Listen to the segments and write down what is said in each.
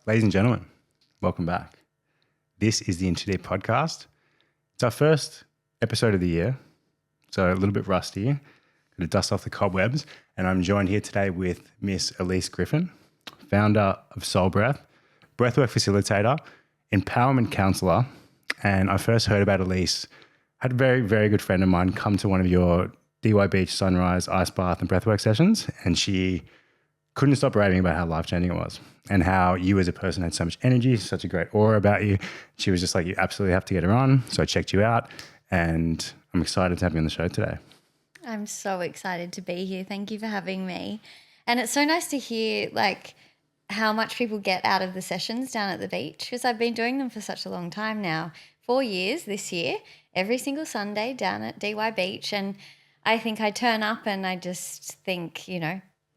Ladies and gentlemen, welcome back. This is the Innate podcast. It's our first episode of the year, so a little bit rusty. Going to dust off the cobwebs, and I'm joined here today with Miss Elise Griffin, founder of Soul Breath, Breathwork facilitator, empowerment counsellor. And I first heard about Elise. I had a very, very good friend of mine come to one of your DY Beach sunrise, ice bath and breathwork sessions, and she couldn't stop raving about how life-changing it was and how you as a person had so much energy, such a great aura about you. She was just like, you absolutely have to get her on. So I checked you out, and I'm excited to have you on the show today. I'm so excited to be here. Thank you for having me. And it's so nice to hear like how much people get out of the sessions down at the beach, because I've been doing them for such a long time now, 4 years this year, every single Sunday down at DY Beach. And I think I turn up and I just think,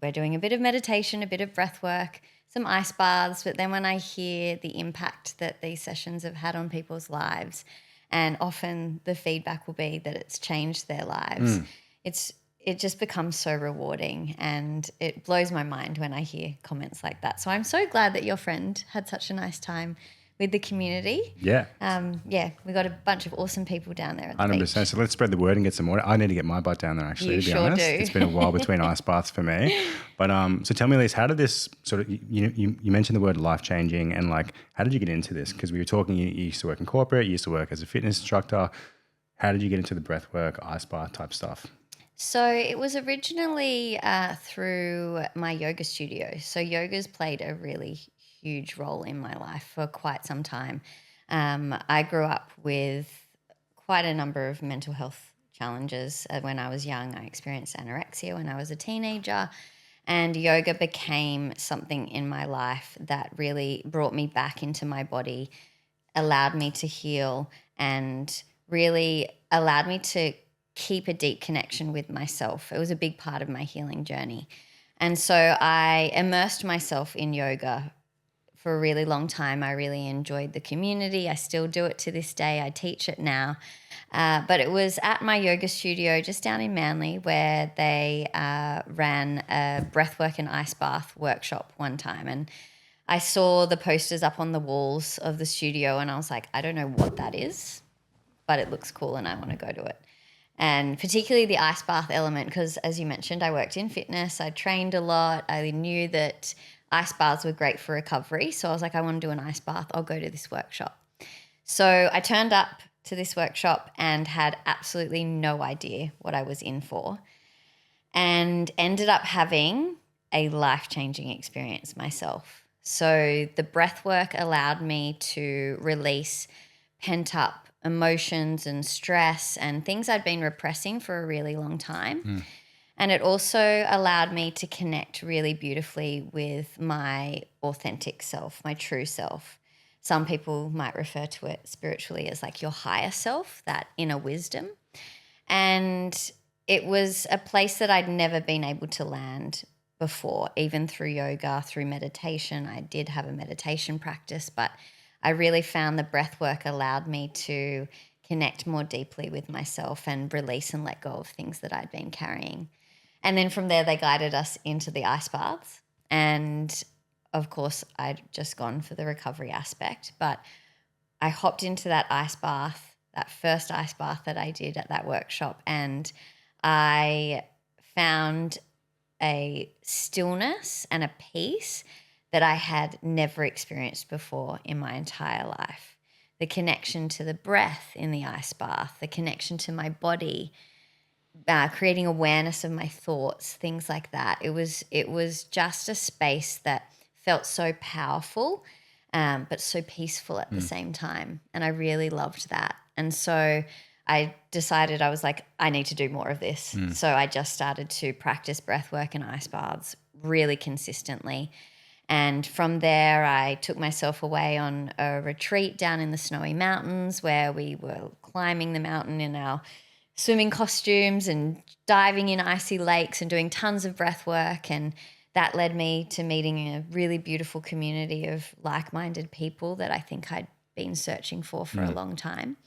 we're doing a bit of meditation, a bit of breath work, some ice baths. But then when I hear the impact that these sessions have had on people's lives, and often the feedback will be that it's changed their lives, it just becomes so rewarding, and it blows my mind when I hear comments like that. So I'm so glad that your friend had such a nice time with the community. Yeah. We got a bunch of awesome people down there at the 100%. beach. So let's spread the word and get some water. I need to get my butt down there actually, You to be sure honest. do. It's been a while between ice baths for me. But so tell me, Elise, how did this sort of, you mentioned the word life-changing, and like, how did you get into this? Because we were talking, you used to work in corporate, you used to work as a fitness instructor. How did you get into the breath work, ice bath type stuff? So it was originally through my yoga studio. So yoga's played a really huge role in my life for quite some time. I grew up with quite a number of mental health challenges. When I was young, I experienced anorexia when I was a teenager, and yoga became something in my life that really brought me back into my body, allowed me to heal, and really allowed me to keep a deep connection with myself. It was a big part of my healing journey. And so I immersed myself in yoga for a really long time. I really enjoyed the community. I still do it to this day. I teach it now. But it was at my yoga studio just down in Manly where they ran a breathwork and ice bath workshop one time. And I saw the posters up on the walls of the studio, and I was like, I don't know what that is, but it looks cool and I want to go to it. And particularly the ice bath element, because as you mentioned, I worked in fitness. I trained a lot. I knew that ice baths were great for recovery. So I was like, I want to do an ice bath. I'll go to this workshop. So I turned up to this workshop and had absolutely no idea what I was in for, and ended up having a life-changing experience myself. So the breath work allowed me to release pent-up emotions and stress and things I'd been repressing for a really long time. And it also allowed me to connect really beautifully with my authentic self, my true self. Some people might refer to it spiritually as like your higher self, that inner wisdom. And it was a place that I'd never been able to land before, even through yoga, through meditation. I did have a meditation practice, but I really found the breath work allowed me to connect more deeply with myself and release and let go of things that I'd been carrying. And then from there, they guided us into the ice baths. And of course, I'd just gone for the recovery aspect, but I hopped into that ice bath, that first ice bath that I did at that workshop, and I found a stillness and a peace that I had never experienced before in my entire life. The connection to the breath in the ice bath, the connection to my body, creating awareness of my thoughts, things like that. It was just a space that felt so powerful, but so peaceful at the same time. And I really loved that. And so I decided, I was like, I need to do more of this. So I just started to practice breath work and ice baths really consistently. And from there, I took myself away on a retreat down in the snowy mountains where we were climbing the mountain in our swimming costumes and diving in icy lakes and doing tons of breath work. And that led me to meeting a really beautiful community of like-minded people that I think I'd been searching for a long time.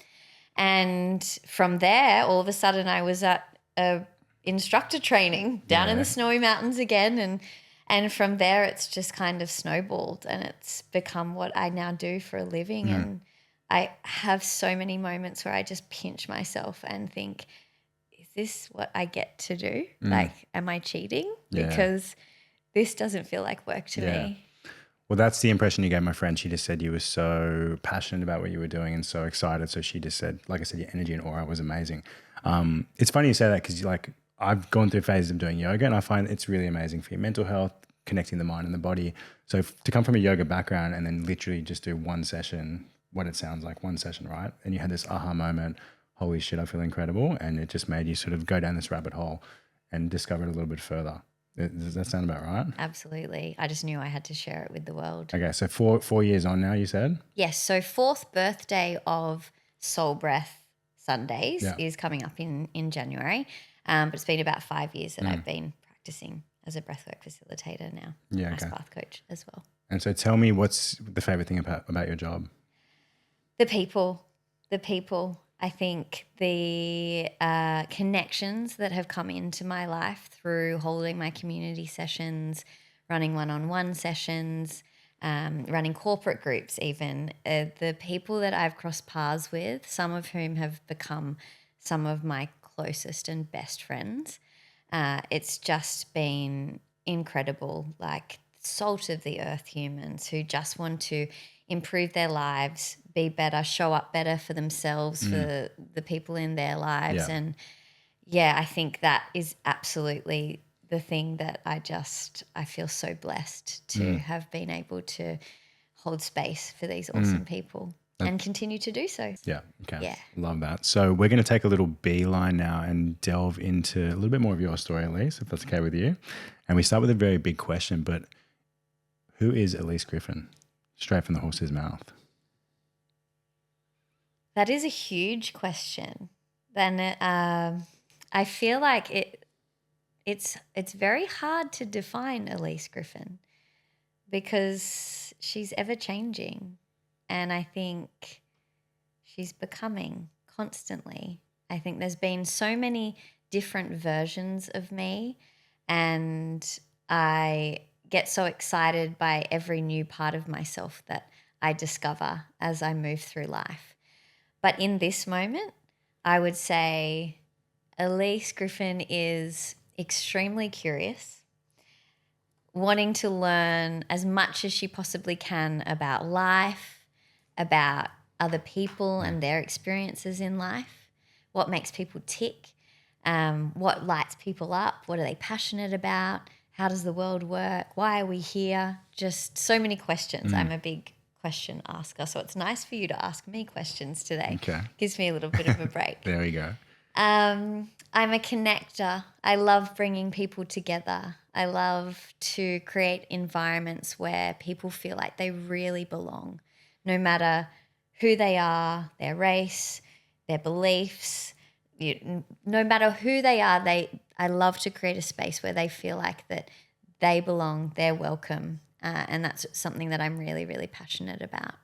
And from there, all of a sudden I was at a instructor training down in the snowy mountains again, And from there, it's just kind of snowballed and it's become what I now do for a living. And I have so many moments where I just pinch myself and think, is this what I get to do? Like, am I cheating? Yeah. Because this doesn't feel like work to me. Well, that's the impression you gave my friend. She just said you were so passionate about what you were doing and so excited. So she just said, like I said, your energy and aura was amazing. It's funny you say that because I've gone through phases of doing yoga and I find it's really amazing for your mental health, connecting the mind and the body. So to come from a yoga background and then literally just do one session, what it sounds like, one session, right? And you had this aha moment, holy shit, I feel incredible. And it just made you sort of go down this rabbit hole and discover it a little bit further. Does that sound about right? Absolutely. I just knew I had to share it with the world. Okay, so 4 years on now, you said? Yes. So 4th birthday of Soul Breath Sundays is coming up in January. But it's been about 5 years that I've been practicing as a breathwork facilitator now. Yeah, Ice okay. bath coach as well. And so tell me, what's the favorite thing about your job? The people. I think the connections that have come into my life through holding my community sessions, running one-on-one sessions, running corporate groups even, the people that I've crossed paths with, some of whom have become some of my closest and best friends. It's just been incredible, like salt of the earth humans who just want to improve their lives, be better, show up better for themselves, for the people in their lives. Yeah. And yeah, I think that is absolutely the thing that I feel so blessed to have been able to hold space for these awesome people and continue to do so. Yeah, okay. Yeah. Love that. So we're going to take a little beeline now and delve into a little bit more of your story, Elise, if that's okay with you. And we start with a very big question, but who is Elise Griffin? Straight from the horse's mouth. That is a huge question. Then I feel like it's very hard to define Elise Griffin because she's ever changing, and I think she's becoming constantly. I think there's been so many different versions of me, and I get so excited by every new part of myself that I discover as I move through life. But in this moment, I would say Elise Griffin is extremely curious, wanting to learn as much as she possibly can about life, about other people and their experiences in life, what makes people tick, what lights people up, what are they passionate about, how does the world work, why are we here, just so many questions. I'm a big question asker, so it's nice for you to ask me questions today. Okay. Gives me a little bit of a break. There we go. I'm a connector. I love bringing people together. I love to create environments where people feel like they really belong, no matter who they are, their race, their beliefs, no matter who they are. I love to create a space where they feel like that they belong, they're welcome, and that's something that I'm really, really passionate about.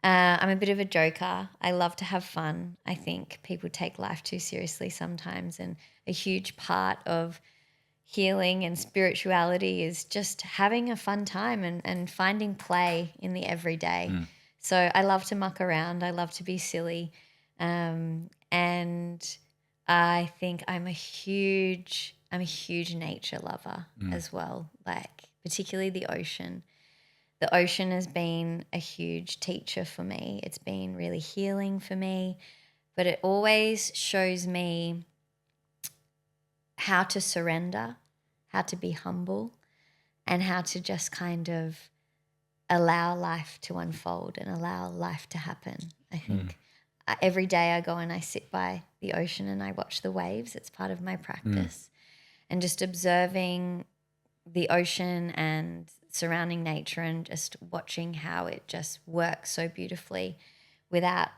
I'm a bit of a joker. I love to have fun. I think people take life too seriously sometimes, and a huge part of healing and spirituality is just having a fun time and finding play in the everyday. So I love to muck around. I love to be silly. And I think I'm a huge nature lover as well, like particularly the ocean. The ocean has been a huge teacher for me. It's been really healing for me, but it always shows me how to surrender, how to be humble, and how to just kind of allow life to unfold and allow life to happen. I think every day I go and I sit by the ocean and I watch the waves. It's part of my practice. And just observing the ocean and surrounding nature and just watching how it just works so beautifully without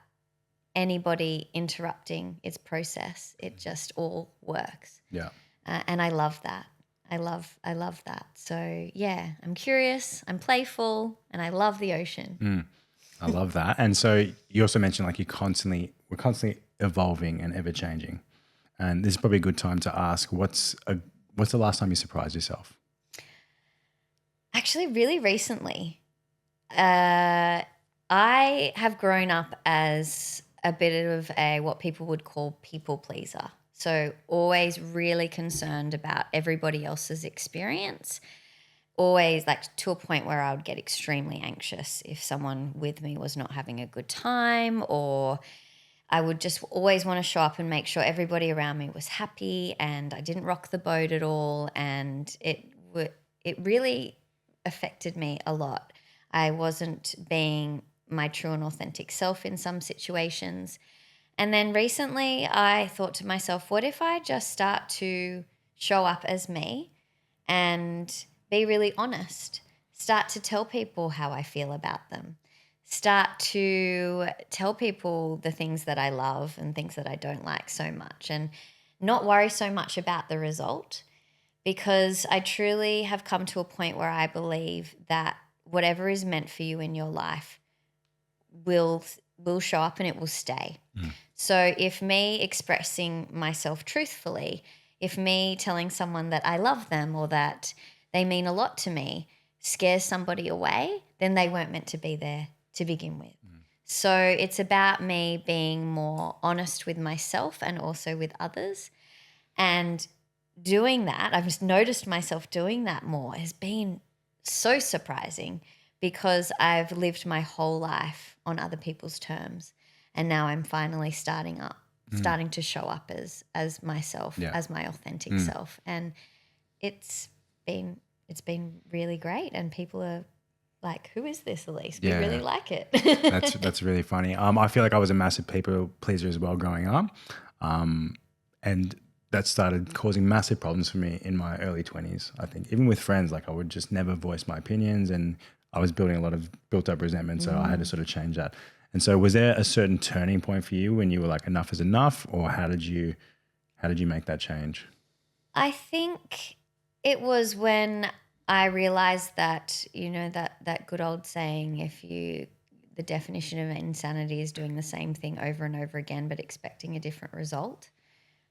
anybody interrupting its process. It just all works. Yeah. And I love that. I love that. So yeah, I'm curious, I'm playful, and I love the ocean. I love that. And so you also mentioned like we're constantly evolving and ever changing. And this is probably a good time to ask, what's the last time you surprised yourself? Actually, really recently. I have grown up as a bit of a what people would call people pleaser. So always really concerned about everybody else's experience. Always like to a point where I would get extremely anxious if someone with me was not having a good time, or I would just always want to show up and make sure everybody around me was happy and I didn't rock the boat at all. And it really affected me a lot. I wasn't being my true and authentic self in some situations. And then recently I thought to myself, what if I just start to show up as me and be really honest? Start to tell people how I feel about them. Start to tell people the things that I love and things that I don't like so much, and not worry so much about the result, because I truly have come to a point where I believe that whatever is meant for you in your life will show up and it will stay. So if me expressing myself truthfully, if me telling someone that I love them or that they mean a lot to me scares somebody away, then they weren't meant to be there to begin with. So it's about me being more honest with myself and also with others. And doing that, I've just noticed myself doing that more, has been so surprising, because I've lived my whole life on other people's terms. And now I'm finally starting to show up as myself, as my authentic self. And it's been really great. And people are like, who is this, Elise? We really like it. That's really funny. I feel like I was a massive people pleaser as well growing up. And that started causing massive problems for me in my early 20s. I think even with friends, like I would just never voice my opinions, and I was building a lot of built up resentment. So I had to sort of change that. And so was there a certain turning point for you when you were like, enough is enough, or how did you make that change? I think it was when I realized that, that good old saying, the definition of insanity is doing the same thing over and over again, but expecting a different result.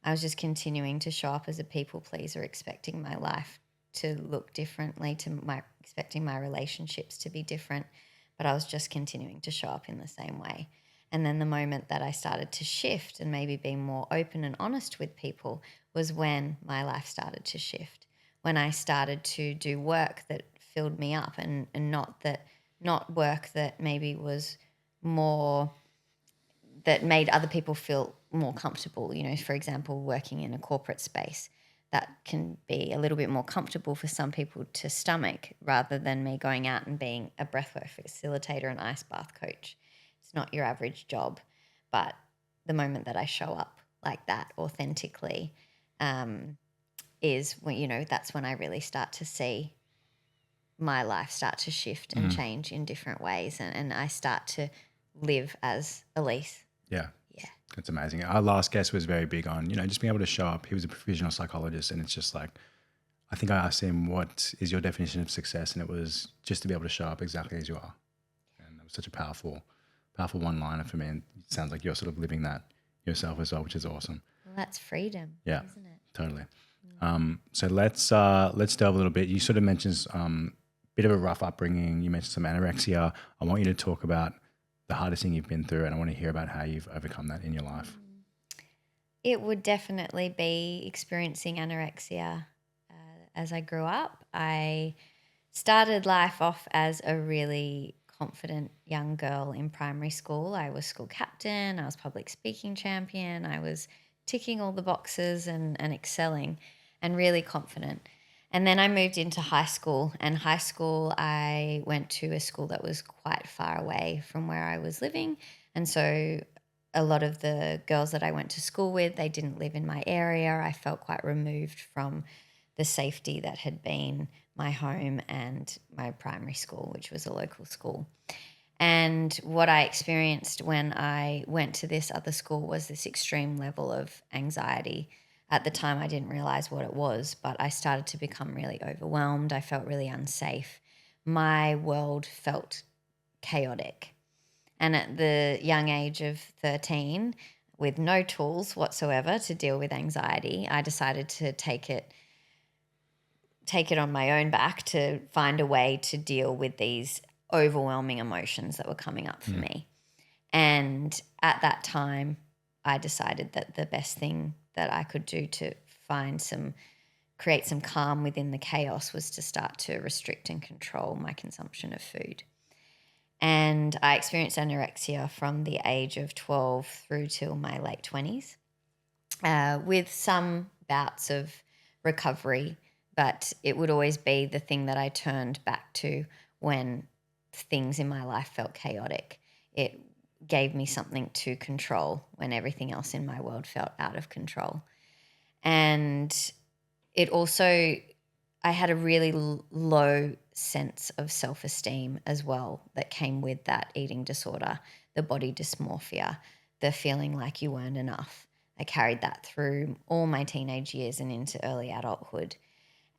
I was just continuing to show up as a people pleaser, expecting my life to look differently, expecting my relationships to be different, but I was just continuing to show up in the same way. And then the moment that I started to shift and maybe be more open and honest with people was when my life started to shift. When I started to do work that filled me up, and not work that maybe was more, that made other people feel more comfortable. For example, working in a corporate space, that can be a little bit more comfortable for some people to stomach, rather than me going out and being a breathwork facilitator and ice bath coach. It's not your average job. But the moment that I show up like that authentically, is when, that's when I really start to see my life start to shift and change in different ways. And I start to live as Elise. Yeah. That's amazing. Our last guest was very big on, just being able to show up. He was a professional psychologist, and it's just like, I think I asked him, what is your definition of success? And it was just to be able to show up exactly as you are. And it was such a powerful one-liner for me. And it sounds like you're sort of living that yourself as well, which is awesome. Well, that's freedom, isn't it? Totally. So let's delve a little bit. You sort of mentioned bit of a rough upbringing. You mentioned some anorexia. I want you to talk about the hardest thing you've been through, and I want to hear about how you've overcome that in your life. It would definitely be experiencing anorexia. As I grew up, I started life off as a really confident young girl in primary school. I was school captain, I was public speaking champion, I was ticking all the boxes and excelling and really confident. And then I moved into high school, and high school I went to a school that was quite far away from where I was living. And so a lot of the girls that I went to school with, they didn't live in my area. I felt quite removed from the safety that had been my home and my primary school, which was a local school. And what I experienced when I went to this other school was this extreme level of anxiety. At the time, I didn't realize what it was, but I started to become really overwhelmed. I felt really unsafe. My world felt chaotic. And at the young age of 13, with no tools whatsoever to deal with anxiety, I decided to take it take it on my own back to find a way to deal with these overwhelming emotions that were coming up for me. And at that time, I decided that the best thing that I could do to create some calm within the chaos was to start to restrict and control my consumption of food. And I experienced anorexia from the age of 12 through till my late 20s, with some bouts of recovery, but it would always be the thing that I turned back to when things in my life felt chaotic. It gave me something to control when everything else in my world felt out of control. And it also, I had a really low sense of self-esteem as well that came with that eating disorder, the body dysmorphia, the feeling like you weren't enough. I carried that through all my teenage years and into early adulthood.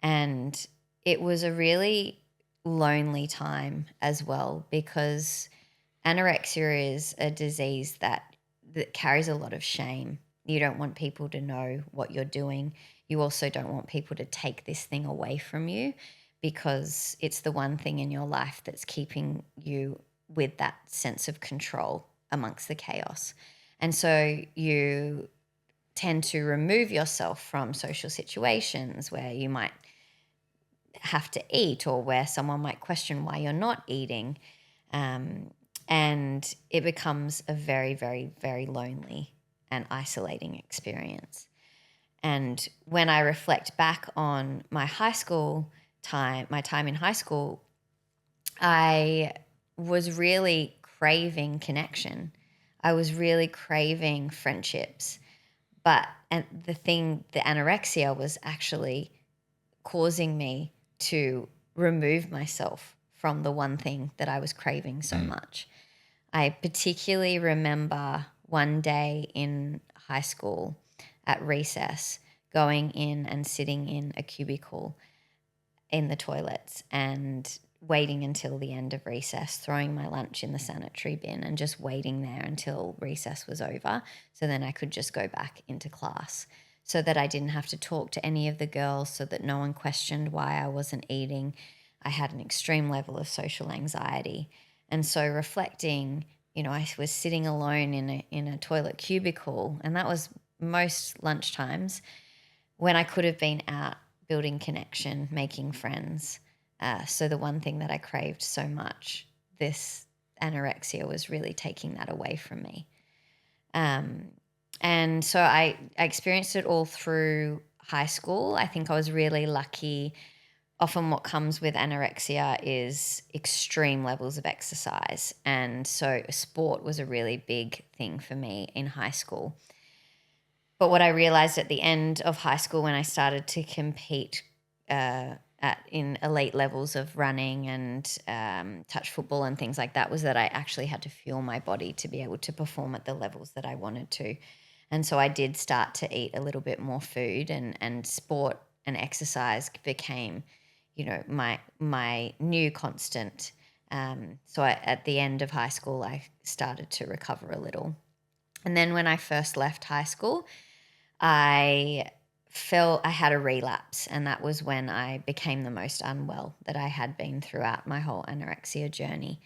And it was a really lonely time as well, because anorexia is a disease that carries a lot of shame. You don't want people to know what you're doing. You also don't want people to take this thing away from you, because it's the one thing in your life that's keeping you with that sense of control amongst the chaos. And so you tend to remove yourself from social situations where you might have to eat, or where someone might question why you're not eating. And it becomes a very, very, very lonely and isolating experience. And when I reflect back on my time in high school, I was really craving connection. I was really craving friendships. And the anorexia was actually causing me to remove myself from the one thing that I was craving so much. I particularly remember one day in high school at recess, going in and sitting in a cubicle in the toilets and waiting until the end of recess, throwing my lunch in the sanitary bin and just waiting there until recess was over, so then I could just go back into class, so that I didn't have to talk to any of the girls, so that no one questioned why I wasn't eating. I had an extreme level of social anxiety. And so reflecting, I was sitting alone in a toilet cubicle, and that was most lunchtimes, when I could have been out building connection, making friends. So the one thing that I craved so much, this anorexia was really taking that away from me. And so I experienced it all through high school. I think I was really lucky. Often what comes with anorexia is extreme levels of exercise. And so sport was a really big thing for me in high school. But what I realized at the end of high school, when I started to compete in elite levels of running and touch football and things like that, was that I actually had to fuel my body to be able to perform at the levels that I wanted to. And so I did start to eat a little bit more food, and sport and exercise became, my new constant. So at the end of high school, I started to recover a little. And then when I first left high school, I felt I had a relapse, and that was when I became the most unwell that I had been throughout my whole anorexia journey.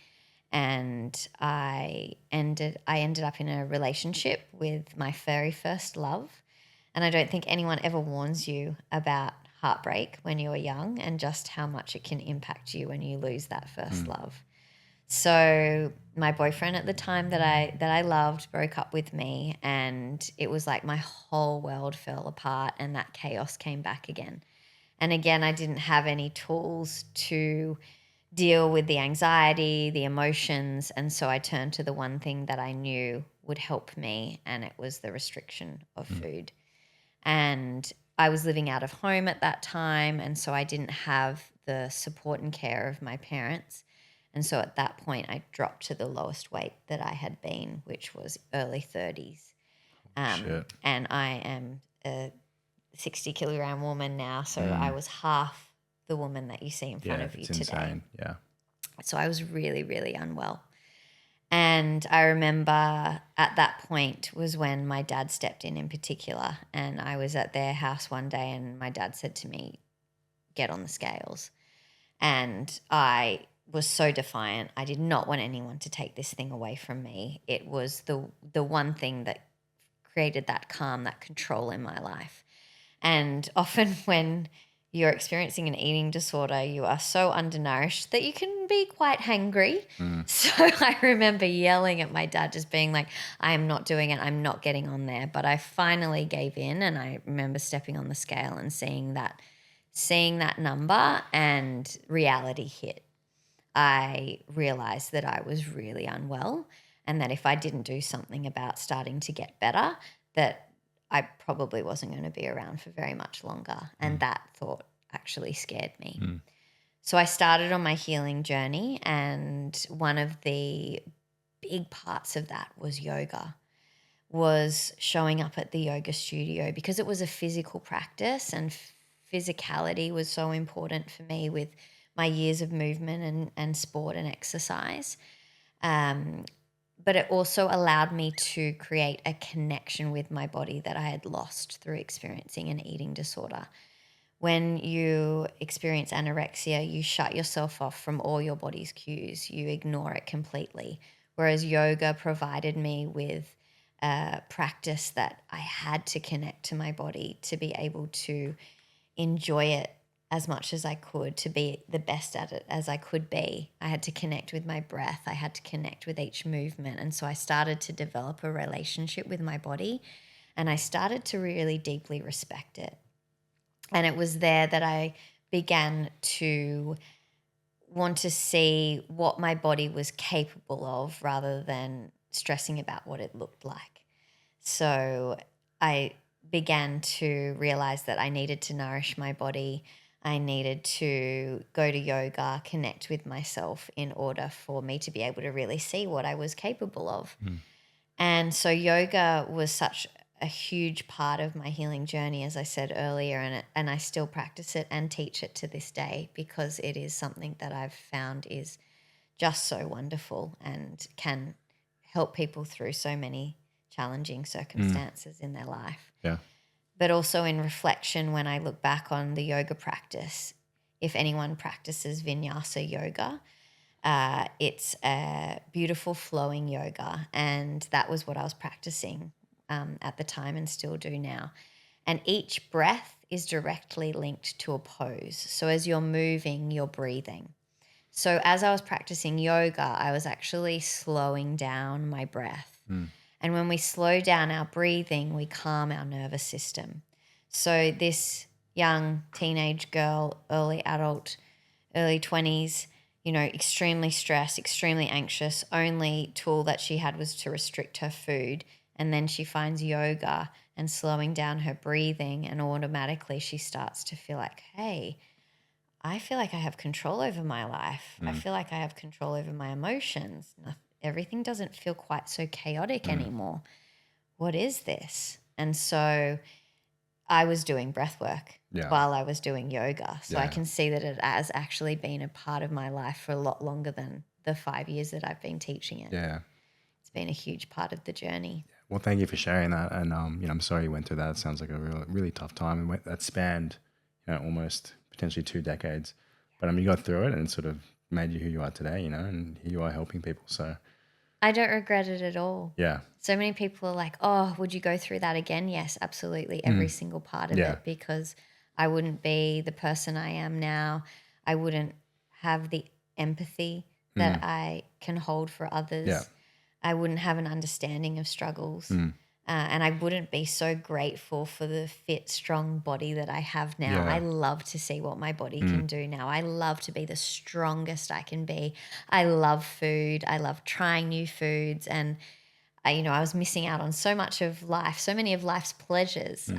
And I ended up in a relationship with my very first love. And I don't think anyone ever warns you about heartbreak when you're young, and just how much it can impact you when you lose that first love. So my boyfriend at the time that I loved broke up with me, and it was like my whole world fell apart, and that chaos came back again. And again, I didn't have any tools to deal with the anxiety, the emotions, and so I turned to the one thing that I knew would help me, and it was the restriction of food. And I was living out of home at that time, and so I didn't have the support and care of my parents. And so at that point, I dropped to the lowest weight that I had been, which was early 30s. And I am a 60-kilogram woman now, so I was half the woman that you see in front of you today. Insane. Yeah. So I was really, really unwell. And I remember at that point was when my dad stepped in particular, and I was at their house one day, and my dad said to me, get on the scales. And I was so defiant. I did not want anyone to take this thing away from me. It was the one thing that created that calm, that control in my life. And often when you're experiencing an eating disorder, you are so undernourished that you can be quite hangry. So I remember yelling at my dad, just being like, I am not doing it. I'm not getting on there. But I finally gave in, and I remember stepping on the scale and seeing that number, and reality hit. I realized that I was really unwell, and that if I didn't do something about starting to get better, that I probably wasn't going to be around for very much longer. And that thought actually scared me. So I started on my healing journey, and one of the big parts of that was yoga, was showing up at the yoga studio, because it was a physical practice, and physicality was so important for me with my years of movement and sport and exercise. But it also allowed me to create a connection with my body that I had lost through experiencing an eating disorder. When you experience anorexia, you shut yourself off from all your body's cues. You ignore it completely. Whereas yoga provided me with a practice that I had to connect to my body to be able to enjoy it as much as I could, to be the best at it as I could be. I had to connect with my breath. I had to connect with each movement. And so I started to develop a relationship with my body, and I started to really deeply respect it. And it was there that I began to want to see what my body was capable of, rather than stressing about what it looked like. So I began to realize that I needed to nourish my body. I needed to go to yoga, connect with myself, in order for me to be able to really see what I was capable of. And so yoga was such a huge part of my healing journey, as I said earlier, and I still practice it and teach it to this day, because it is something that I've found is just so wonderful and can help people through so many challenging circumstances in their life. Yeah. But also in reflection, when I look back on the yoga practice, if anyone practices vinyasa yoga, it's a beautiful flowing yoga, and that was what I was practicing at the time, and still do now. And each breath is directly linked to a pose. So as you're moving, you're breathing. So as I was practicing yoga, I was actually slowing down my breath. And when we slow down our breathing, we calm our nervous system. So this young teenage girl, early adult, early 20s, extremely stressed, extremely anxious, only tool that she had was to restrict her food. And then she finds yoga and slowing down her breathing, and automatically she starts to feel like, hey, I feel like I have control over my life. I feel like I have control over my emotions. Everything doesn't feel quite so chaotic anymore. What is this? And so I was doing breath work while I was doing yoga. So I can see that it has actually been a part of my life for a lot longer than the 5 years that I've been teaching it. Yeah. It's been a huge part of the journey. Well, thank you for sharing that. And, I'm sorry you went through that. It sounds like a really tough time. And that spanned, almost potentially 2 decades. But you got through it, and it sort of made you who you are today, and here you are helping people. So I don't regret it at all. yeah. So many people are like, oh, would you go through that again? Yes, absolutely. Every single part of it, because I wouldn't be the person I am now. I wouldn't have the empathy that I can hold for others. Yeah. I wouldn't have an understanding of struggles. And I wouldn't be so grateful for the fit, strong body that I have now. Yeah. I love to see what my body can do now. I love to be the strongest I can be. I love food. I love trying new foods. And, I was missing out on so much of life, so many of life's pleasures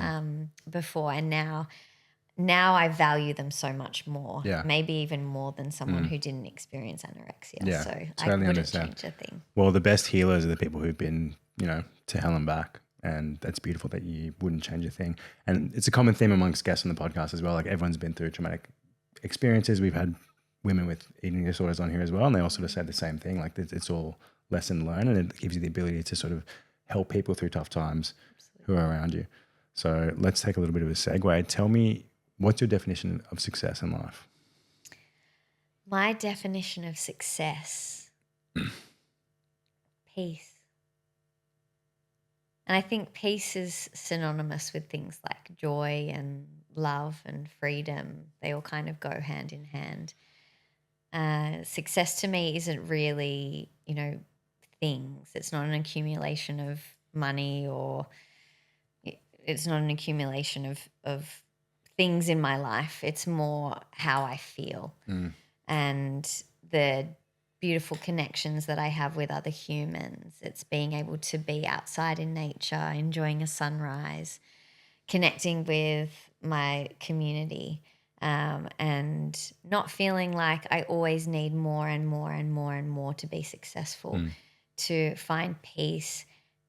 before. And now I value them so much more, maybe even more than someone who didn't experience anorexia. Yeah, So totally I wouldn't understand. change a thing. Well, the best healers are the people who've been, to hell and back. And that's beautiful that you wouldn't change a thing. And it's a common theme amongst guests on the podcast as well. Like, everyone's been through traumatic experiences. We've had women with eating disorders on here as well, and they all sort of said the same thing. Like, it's all lesson learned, and it gives you the ability to sort of help people through tough times who are around you. So let's take a little bit of a segue. Tell me, what's your definition of success in life? My definition of success, peace. And I think peace is synonymous with things like joy and love and freedom. They all kind of go hand in hand. Success to me isn't really, things. It's not an accumulation of money, or it's not an accumulation of things in my life. It's more how I feel and the beautiful connections that I have with other humans. It's being able to be outside in nature, enjoying a sunrise, connecting with my community, and not feeling like I always need more and more and more and more to be successful, to find peace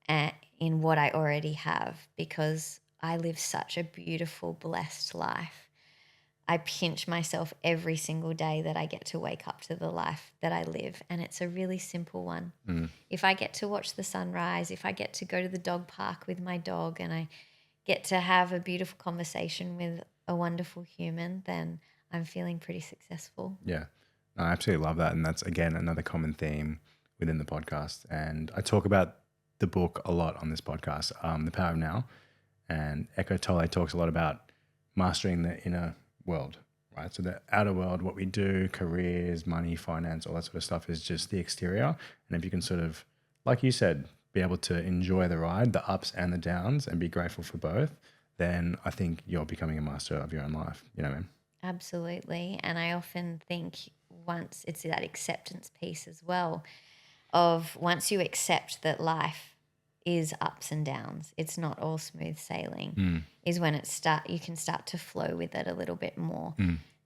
in what I already have, because I live such a beautiful, blessed life. I pinch myself every single day that I get to wake up to the life that I live, and it's a really simple one. If I get to watch the sunrise, if I get to go to the dog park with my dog and I get to have a beautiful conversation with a wonderful human, then I'm feeling pretty successful. Yeah, I absolutely love that. And that's, again, another common theme within the podcast. And I talk about the book a lot on this podcast, The Power of Now. And Eckhart Tolle talks a lot about mastering the inner world, right? So the outer world, what we do, careers, money, finance, all that sort of stuff is just the exterior. And if you can sort of, like you said, be able to enjoy the ride, the ups and the downs, and be grateful for both, then I think you're becoming a master of your own life. You know what I mean? Absolutely. And I often think once it's that acceptance piece as well, of once you accept that life is ups and downs, it's not all smooth sailing, is when you can start to flow with it a little bit more.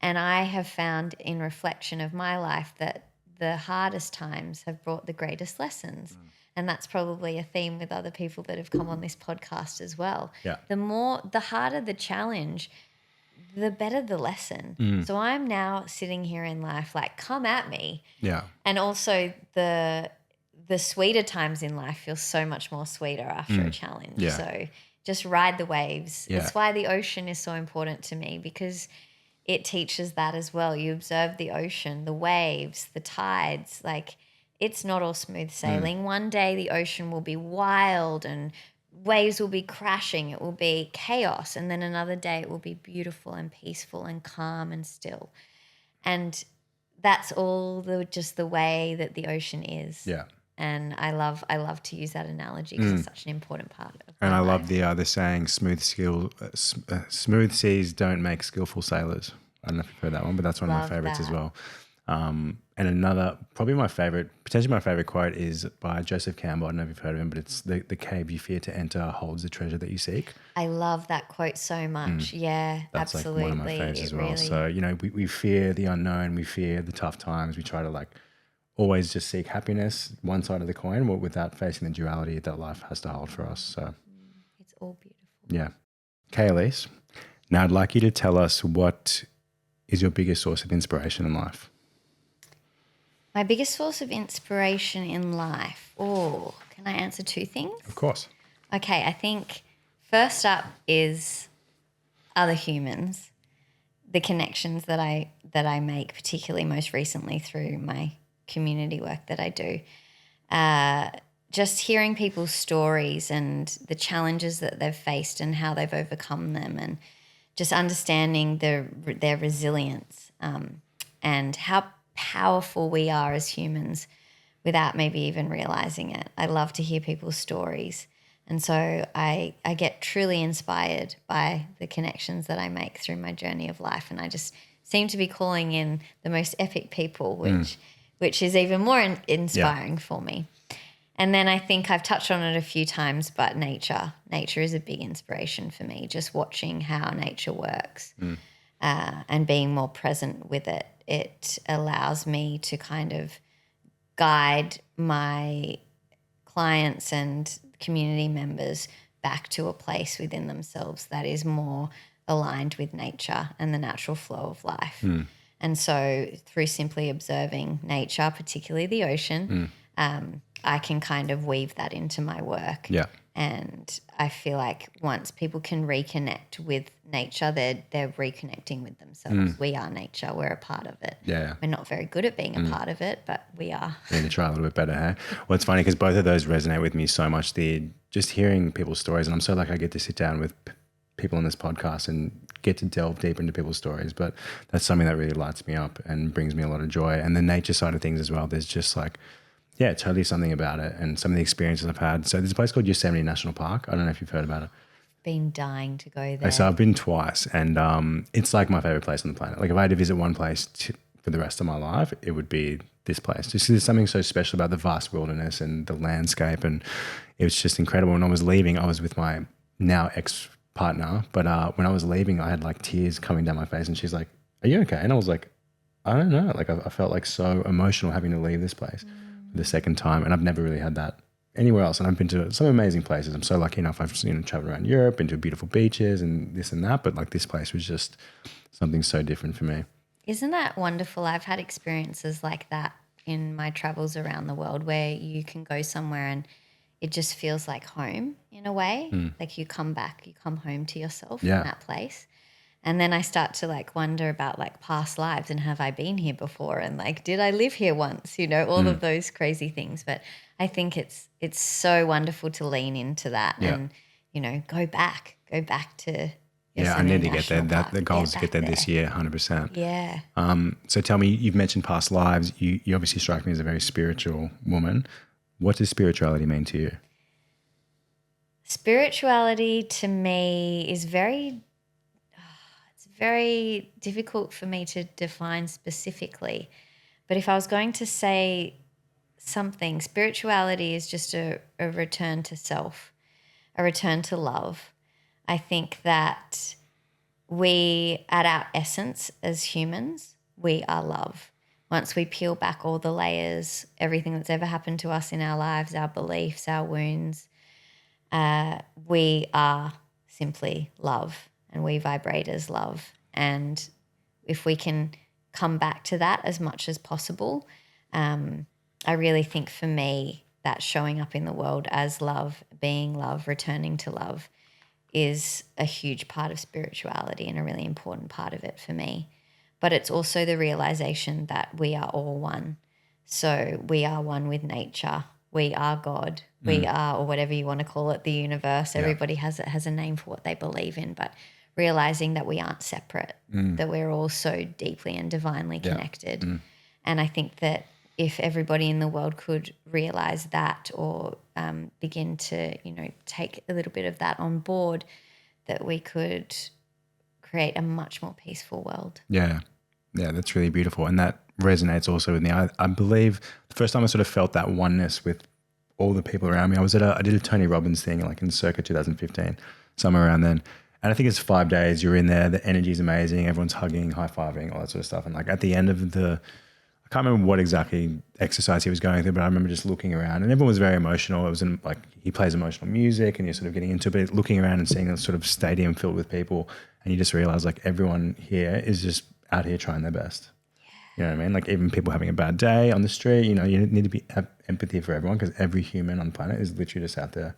And I have found in reflection of my life that the hardest times have brought the greatest lessons. And that's probably a theme with other people that have come on this podcast as well. Yeah. The harder the challenge, the better the lesson. So I'm now sitting here in life like, come at me. Yeah. And also the sweeter times in life feel so much more sweeter after a challenge. Yeah. So just ride the waves. Yeah. That's why the ocean is so important to me, because it teaches that as well. You observe the ocean, the waves, the tides. Like, it's not all smooth sailing. One day the ocean will be wild and waves will be crashing. It will be chaos. And then another day it will be beautiful and peaceful and calm and still. And that's all just the way that the ocean is. Yeah. And I love to use that analogy because it's such an important part of And my I life. love the saying, smooth smooth seas don't make skillful sailors. I don't know if you've heard that one, but that's one of Love my favorites as that. well. And another, potentially my favorite quote is by Joseph Campbell. I don't know if you've heard of him, but it's the cave you fear to enter holds the treasure that you seek. I love that quote so much. Yeah, That's absolutely. like one of my favorites as well. Really, So, we fear the unknown. We fear the tough times. We try to always just seek happiness, one side of the coin, without facing the duality that life has to hold for us. So, it's all beautiful. yeah. Okay, Elise. Now I'd like you to tell us what is your biggest source of inspiration in life. My biggest source of inspiration in life. Oh, can I answer two things? Of course. Okay, I think first up is other humans, the connections that I make, particularly most recently through my community work that I do. Just hearing people's stories and the challenges that they've faced and how they've overcome them, and just understanding their resilience, and how powerful we are as humans without maybe even realizing it. I love to hear people's stories. And so I get truly inspired by the connections that I make through my journey of life. And I just seem to be calling in the most epic people, which is even more inspiring for me. And then I think I've touched on it a few times, but nature is a big inspiration for me, just watching how nature works and being more present with it. It allows me to kind of guide my clients and community members back to a place within themselves that is more aligned with nature and the natural flow of life. And so through simply observing nature, particularly the ocean, I can kind of weave that into my work. Yeah. And I feel like once people can reconnect with nature, they're reconnecting with themselves. We are nature. We're a part of it. Yeah. We're not very good at being a part of it, but we are. We need to try a little bit better, hey? Well, it's funny because both of those resonate with me so much. Just hearing people's stories, and I'm so lucky I get to sit down with people on this podcast and get to delve deep into people's stories. But that's something that really lights me up and brings me a lot of joy. And the nature side of things as well. There's just like, yeah, totally something about it and some of the experiences I've had. So there's a place called Yosemite National Park. I don't know if you've heard about it. Been dying to go there. So I've been twice, and it's like my favorite place on the planet. Like if I had to visit one place for the rest of my life, it would be this place. Just 'cause there's something so special about the vast wilderness and the landscape, and it was just incredible. When I was leaving, I was with my now ex-partner, but when I was leaving, I had like tears coming down my face, and she's like, "Are you okay?" And I was like, "I don't know." Like I felt like so emotional having to leave this place for the second time, and I've never really had that anywhere else. And I've been to some amazing places. I'm so lucky enough. I've traveled around Europe, been to beautiful beaches and this and that. But like this place was just something so different for me. Isn't that wonderful? I've had experiences like that in my travels around the world where you can go somewhere and it just feels like home in a way. Like you come back, you come home to yourself in that place. And then I start to like wonder about like past lives and have I been here before? And like, did I live here once? All of those crazy things. But I think it's so wonderful to lean into that and, go back to Yeah, I need to get there. National Park. The goal is to get there this year, 100%. Yeah. So tell me, you've mentioned past lives. You obviously strike me as a very spiritual woman. What does spirituality mean to you? Spirituality to me is very difficult for me to define specifically. But if I was going to say something, spirituality is just a return to self, a return to love. I think that we, at our essence as humans, we are love. Once we peel back all the layers, everything that's ever happened to us in our lives, our beliefs, our wounds, we are simply love and we vibrate as love. And if we can come back to that as much as possible, I really think for me that showing up in the world as love, being love, returning to love is a huge part of spirituality and a really important part of it for me. But it's also the realization that we are all one. So we are one with nature. We are God. We are, or whatever you want to call it, the universe. Everybody has a name for what they believe in, but realizing that we aren't separate, that we're all so deeply and divinely connected. And I think that if everybody in the world could realize that or begin to, take a little bit of that on board, that we could create a much more peaceful world. Yeah, that's really beautiful. And that resonates also with me. I believe the first time I sort of felt that oneness with all the people around me, I did a Tony Robbins thing like in circa 2015, somewhere around then. And I think it's 5 days, you're in there, the energy is amazing, everyone's hugging, high-fiving, all that sort of stuff. And like at the end of I can't remember what exactly exercise he was going through, but I remember just looking around and everyone was very emotional. It was he plays emotional music and you're sort of getting into it, but looking around and seeing a sort of stadium filled with people and you just realize like everyone here is just out here trying their best. You know what I mean? Like even people having a bad day on the street, you need to have empathy for everyone because every human on the planet is literally just out there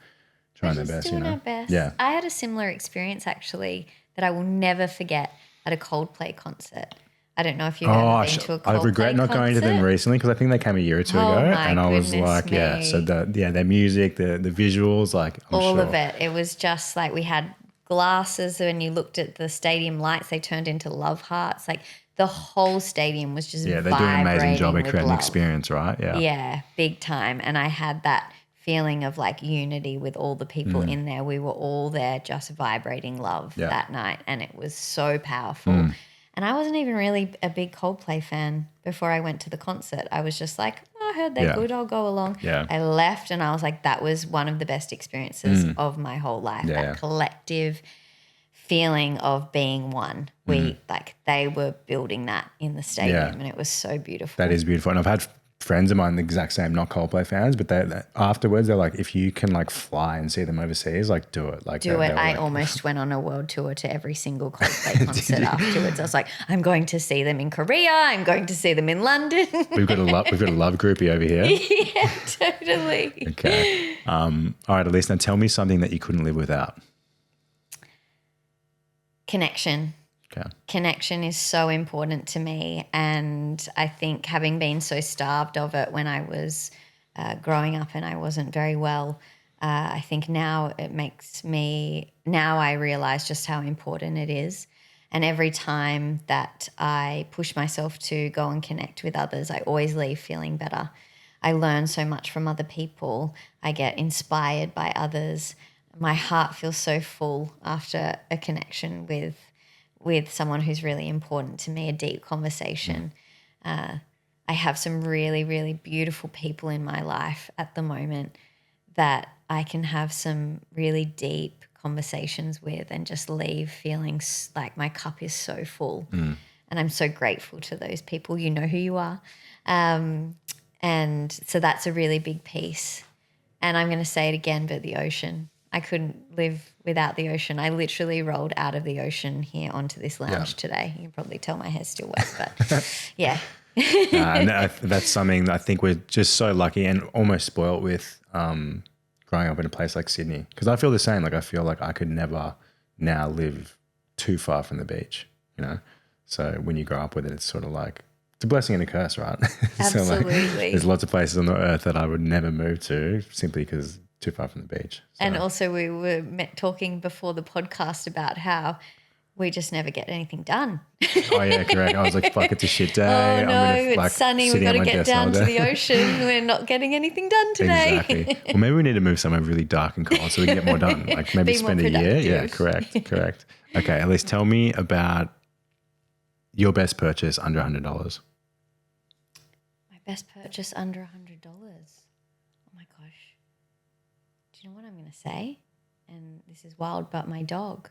trying their best. Doing our best. Yeah. I had a similar experience actually that I will never forget at a Coldplay concert. I don't know if you've ever been to a Coldplay I regret not going to them recently because I think they came a year or two ago, and I was like, me. So their music, the visuals, like all of it. It was just like we had glasses, and you looked at the stadium lights; they turned into love hearts. Like the whole stadium was just they do an amazing job at creating love. Experience, right? Yeah, big time. And I had that feeling of like unity with all the people in there. We were all there just vibrating love that night, and it was so powerful. And I wasn't even really a big Coldplay fan before I went to the concert. I was just like, I heard they're good, I'll go along. Yeah. I left and I was like, that was one of the best experiences of my whole life. That collective feeling of being one. They were building that in the stadium and it was so beautiful. That is beautiful. And I've had friends of mine, the exact same, not Coldplay fans, but afterwards they're like, if you can like fly and see them overseas, like do it. Like do it. I like, almost went on a world tour to every single Coldplay concert afterwards. I was like, I'm going to see them in Korea. I'm going to see them in London. we've got a love groupie over here. Yeah, totally. Okay. All right, Elise, now tell me something that you couldn't live without. Connection. Okay. Connection is so important to me, and I think having been so starved of it when I was growing up and I wasn't very well, I think now I realize just how important it is. And every time that I push myself to go and connect with others, I always leave feeling better. I learn so much from other people. I get inspired by others. My heart feels so full after a connection with someone who's really important to me, a deep conversation. I have some really, really beautiful people in my life at the moment that I can have some really deep conversations with and just leave feeling like my cup is so full. And I'm so grateful to those people. You know who you are. And so that's a really big piece. And I'm going to say it again, but the ocean. I couldn't live without the ocean. I literally rolled out of the ocean here onto this lounge today. You can probably tell my hair's still wet, but yeah. And that's something that I think we're just so lucky and almost spoiled with growing up in a place like Sydney. Because I feel the same. Like I feel like I could never now live too far from the beach, you know? So when you grow up with it, it's sort of like, it's a blessing and a curse, right? Absolutely. So like, there's lots of places on the earth that I would never move to simply because too far from the beach. So. And also we were talking before the podcast about how we just never get anything done. Oh yeah, correct. I was like, fuck, it's a shit day. Oh no, it's like, sunny. We've got to get down to the ocean. We're not getting anything done today. Exactly. Well, maybe we need to move somewhere really dark and cold so we can get more done. Like maybe spend a year. Yeah, correct. Okay, at least tell me about your best purchase under $100. My best purchase under $100. Oh my gosh. Do you know what I'm going to say? And this is wild, but my dog.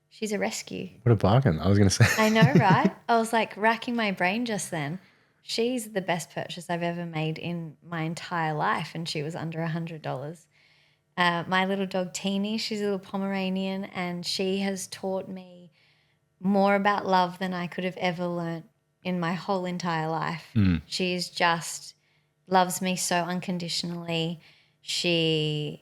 She's a rescue. What a bargain. I was going to say. I know, right? I was like racking my brain just then. She's the best purchase I've ever made in my entire life, and she was under $100. My little dog, Teeny, she's a little Pomeranian, and she has taught me more about love than I could have ever learnt in my whole entire life. She's just loves me so unconditionally. She's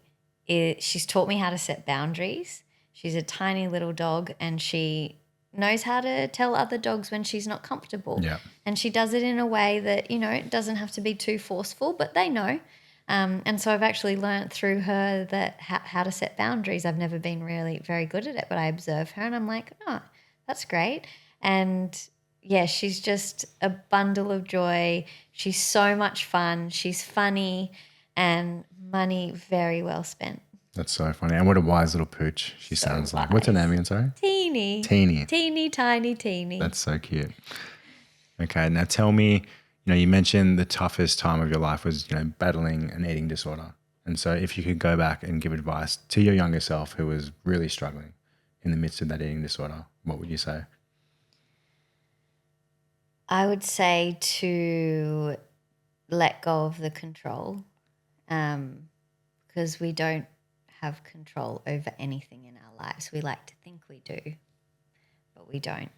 taught me how to set boundaries. She's a tiny little dog, and she knows how to tell other dogs when she's not comfortable. Yeah. And she does it in a way that, it doesn't have to be too forceful, but they know. And so I've actually learnt through her that how to set boundaries. I've never been really very good at it, but I observe her and I'm like, oh, that's great. And yeah, she's just a bundle of joy. She's so much fun. She's funny, and money very well spent. That's so funny. And what a wise little pooch she sounds like. What's her name again, sorry? Teeny. Teeny, tiny, teeny. That's so cute. Okay, now tell me, you mentioned the toughest time of your life was, battling an eating disorder. And so if you could go back and give advice to your younger self who was really struggling in the midst of that eating disorder, what would you say? I would say to let go of the control, because we don't have control over anything in our lives. We like to think we do, but we don't.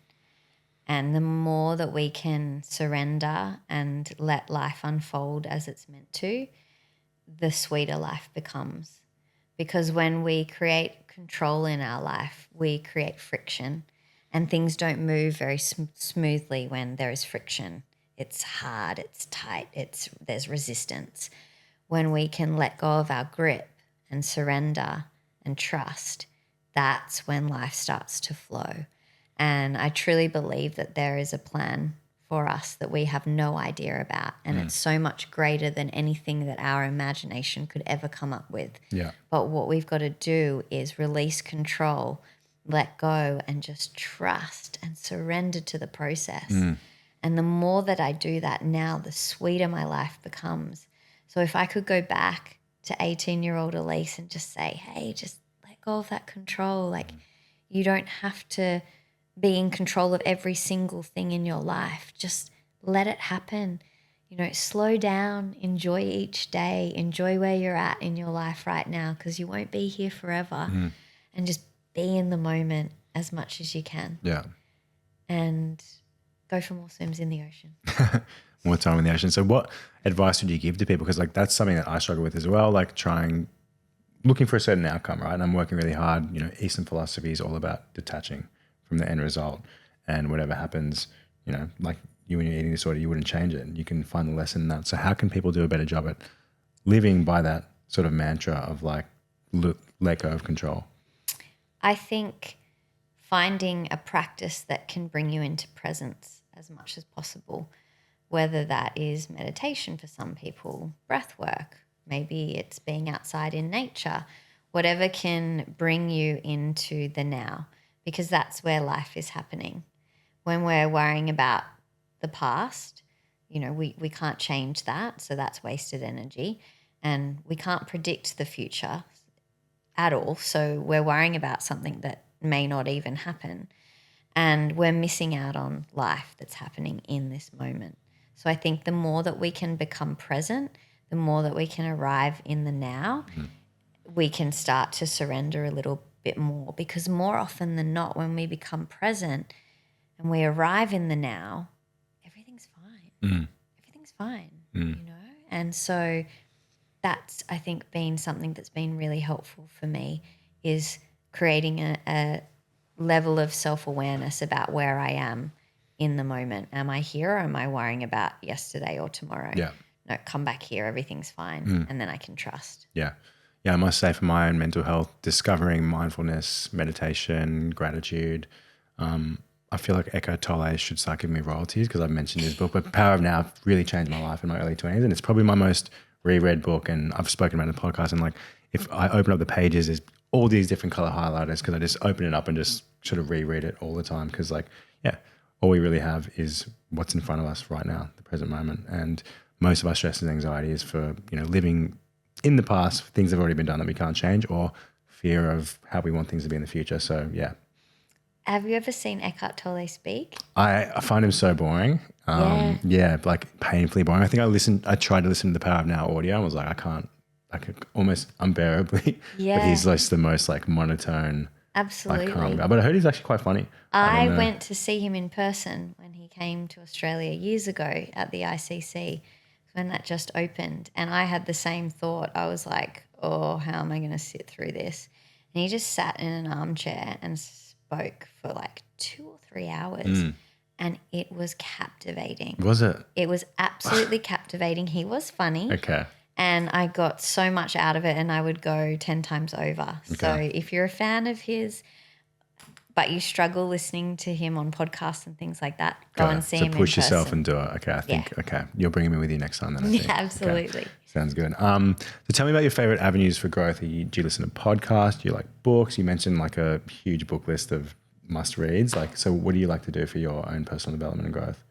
And the more that we can surrender and let life unfold as it's meant to, the sweeter life becomes. Because when we create control in our life, we create friction, and things don't move very smoothly when there is friction. It's hard, it's tight, there's resistance. When we can let go of our grip and surrender and trust, that's when life starts to flow. And I truly believe that there is a plan for us that we have no idea about. And it's so much greater than anything that our imagination could ever come up with. Yeah. But what we've got to do is release control, let go, and just trust and surrender to the process. And the more that I do that now, the sweeter my life becomes. So if I could go back to 18-year-old Elise and just say, hey, just let go of that control. Like, you don't have to be in control of every single thing in your life. Just let it happen. slow down, enjoy each day, enjoy where you're at in your life right now, because you won't be here forever, and just be in the moment as much as you can. Yeah. And go for more swims in the ocean. More time in the ocean. So what advice would you give to people? Because like that's something that I struggle with as well, like looking for a certain outcome, right? And I'm working really hard. Eastern philosophy is all about detaching from the end result, and whatever happens, like you when you're eating disorder, you wouldn't change it. You can find the lesson in that. So how can people do a better job at living by that sort of mantra of like let go of control? I think finding a practice that can bring you into presence as much as possible, whether that is meditation for some people, breath work, maybe it's being outside in nature, whatever can bring you into the now, because that's where life is happening. When we're worrying about the past, we can't change that, so that's wasted energy, and we can't predict the future at all, so we're worrying about something that may not even happen, and we're missing out on life that's happening in this moment. So I think the more that we can become present, the more that we can arrive in the now, we can start to surrender a little bit more, because more often than not, when we become present and we arrive in the now, everything's fine. Everything's fine, And so that's, I think, been something that's been really helpful for me, is creating a level of self-awareness about where I am in the moment. Am I here, or am I worrying about yesterday or tomorrow? Yeah. No, come back here. Everything's fine. And then I can trust. Yeah. Yeah, I must say for my own mental health, discovering mindfulness, meditation, gratitude, I feel like Eckhart Tolle should start giving me royalties, because I've mentioned his book, but Power of Now really changed my life in my early 20s, and it's probably my most reread book, and I've spoken about it in the podcast, and like if I open up the pages, there's all these different color highlighters, because I just open it up and just sort of reread it all the time, because like, yeah, all we really have is what's in front of us right now, the present moment, and most of our stress and anxiety is for, living in the past, things that have already been done that we can't change, or fear of how we want things to be in the future. So yeah. Have you ever seen Eckhart Tolle speak? I find him so boring. Yeah, like painfully boring. I think I tried to listen to the Power of Now audio and was like, I could almost unbearably. Yeah. But he's just the most like monotone, Absolutely. like calm guy. But I heard he's actually quite funny. I went to see him in person when he came to Australia years ago at the ICC, when that just opened. And I had the same thought. I was like, oh, how am I going to sit through this? And he just sat in an armchair and spoke for like 2 or 3 hours. And it was captivating. Was it? It was absolutely captivating. He was funny. Okay. And I got so much out of it, and I would go 10 times over. Okay. So if you're a fan of his, but you struggle listening to him on podcasts and things like that, go and see him in person. So push yourself and do it. Okay, I think, okay. You're bringing me with you next time then, I think. Yeah, absolutely. Okay. Sounds good. So tell me about your favorite avenues for growth. Do you listen to podcasts? Do you like books? You mentioned like a huge book list of must reads. Like, so what do you like to do for your own personal development and growth?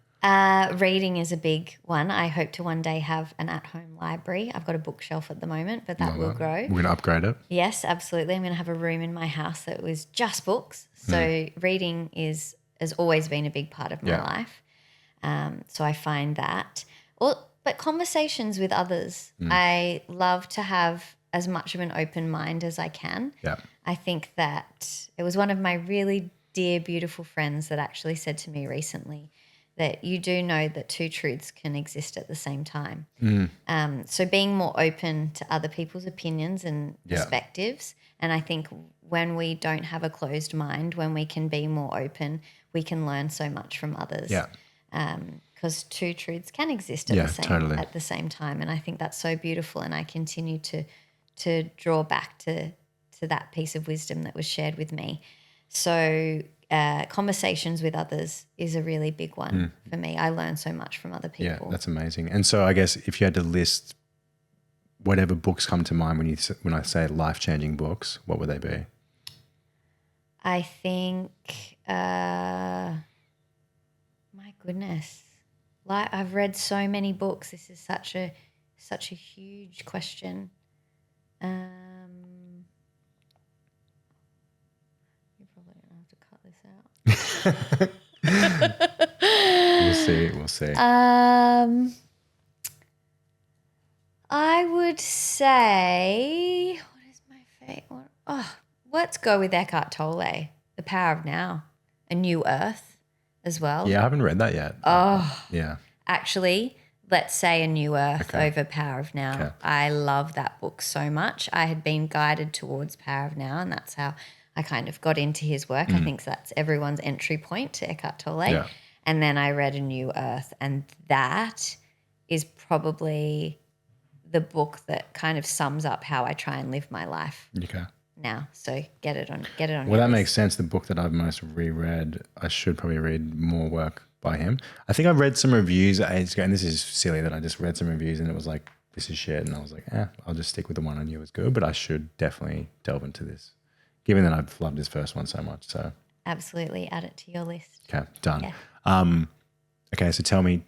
Reading is a big one. I hope to one day have an at-home library. I've got a bookshelf at the moment, but that will grow. We're going to upgrade it. Yes, absolutely. I'm going to have a room in my house that was just books. So reading has always been a big part of my life. So I find that. But conversations with others. I love to have as much of an open mind as I can. Yeah. I think that it was one of my really dear, beautiful friends that actually said to me recently that you do know that two truths can exist at the same time. So being more open to other people's opinions and perspectives. And I think when we don't have a closed mind, when we can be more open, we can learn so much from others. Yeah. Because two truths can exist at the same time. And I think that's so beautiful. And I continue to draw back to that piece of wisdom that was shared with me. So conversations with others is a really big one for me. I learn so much from other people. Yeah, that's amazing. And so I guess if you had to list whatever books come to mind when I say life-changing books, what would they be? I think, my goodness, I've read so many books. This is such a huge question. You probably don't have to cut this out. We'll see. I would say, what is my favorite? Oh, let's go with Eckhart Tolle, The Power of Now, A New Earth as well. Yeah, I haven't read that yet. Oh, yeah. Actually, let's say A New Earth Okay. over Power of Now. Okay. I love that book so much. I had been guided towards Power of Now, and that's how I kind of got into his work. I think that's everyone's entry point to Eckhart Tolle. Yeah. And then I read A New Earth, and that is probably the book that kind of sums up how I try and live my life Okay. now. So get it on. Well, your that list. makes sense. The book that I've most reread, I should probably read more work by him. I think I read some reviews ages ago, and this is silly that I just read some reviews and it was like, this is shit. And I was like, I'll just stick with the one I knew was good, but I should definitely delve into this, given that I've loved his first one so much. So Absolutely, add it to your list. okay, done. Yeah. Okay, so tell me,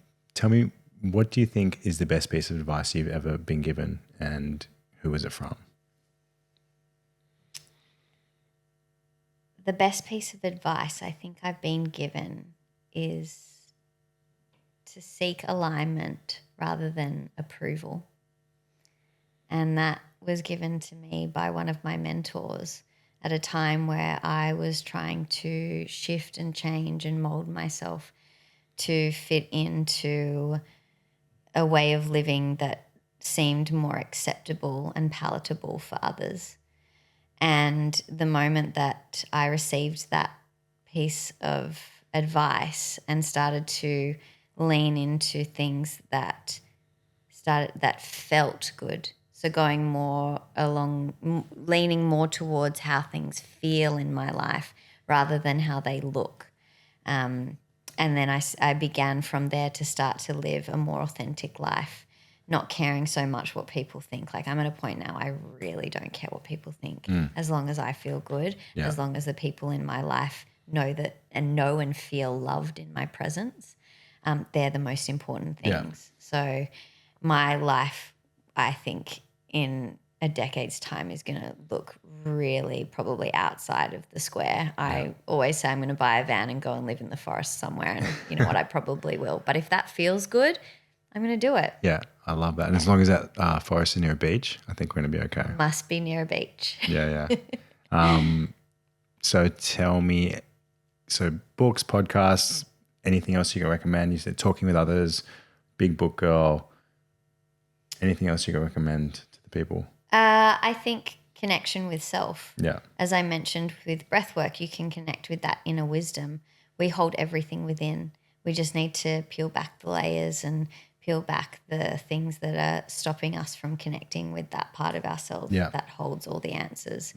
what do you think is the best piece of advice you've ever been given, and who was it from? The best piece of advice I think I've been given is to seek alignment rather than approval. And that was given to me by one of my mentors at a time where I was trying to shift and change and mold myself to fit into a way of living that seemed more acceptable and palatable for others. And the moment that I received that piece of advice and started to lean into things that felt good, so going more along, leaning more towards how things feel in my life rather than how they look. And then I began from there to start to live a more authentic life, not caring so much what people think. Like I'm at a point now I really don't care what people think as long as I feel good, as long as the people in my life know and feel loved in my presence. They're the most important things. So my life, I think, in a decade's time is going to look really probably outside of the square. I always say I'm going to buy a van and go and live in the forest somewhere, and you know what, I probably will. But if that feels good, I'm going to do it. Yeah, I love that. And as long as that forest is near a beach, I think we're going to be okay. Must be near a beach. Yeah. So tell me, so books, podcasts, anything else you can recommend? You said talking with others, big book girl. Anything else you can recommend to the people? I think connection with self. Yeah. As I mentioned with breathwork, you can connect with that inner wisdom. We hold everything within. We just need to peel back the layers and peel back the things that are stopping us from connecting with that part of ourselves that holds all the answers.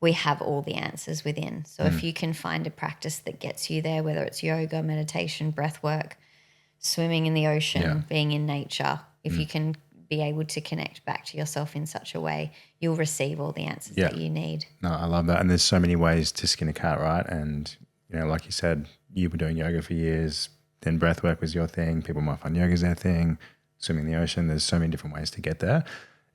We have all the answers within. So if you can find a practice that gets you there, whether it's yoga, meditation, breath work, swimming in the ocean, being in nature, if you can be able to connect back to yourself in such a way, you'll receive all the answers that you need. No, I love that. And there's so many ways to skin a cat, right? And, you know, like you said, you were doing yoga for years, then breath work was your thing. People might find yoga is their thing, swimming in the ocean. There's so many different ways to get there.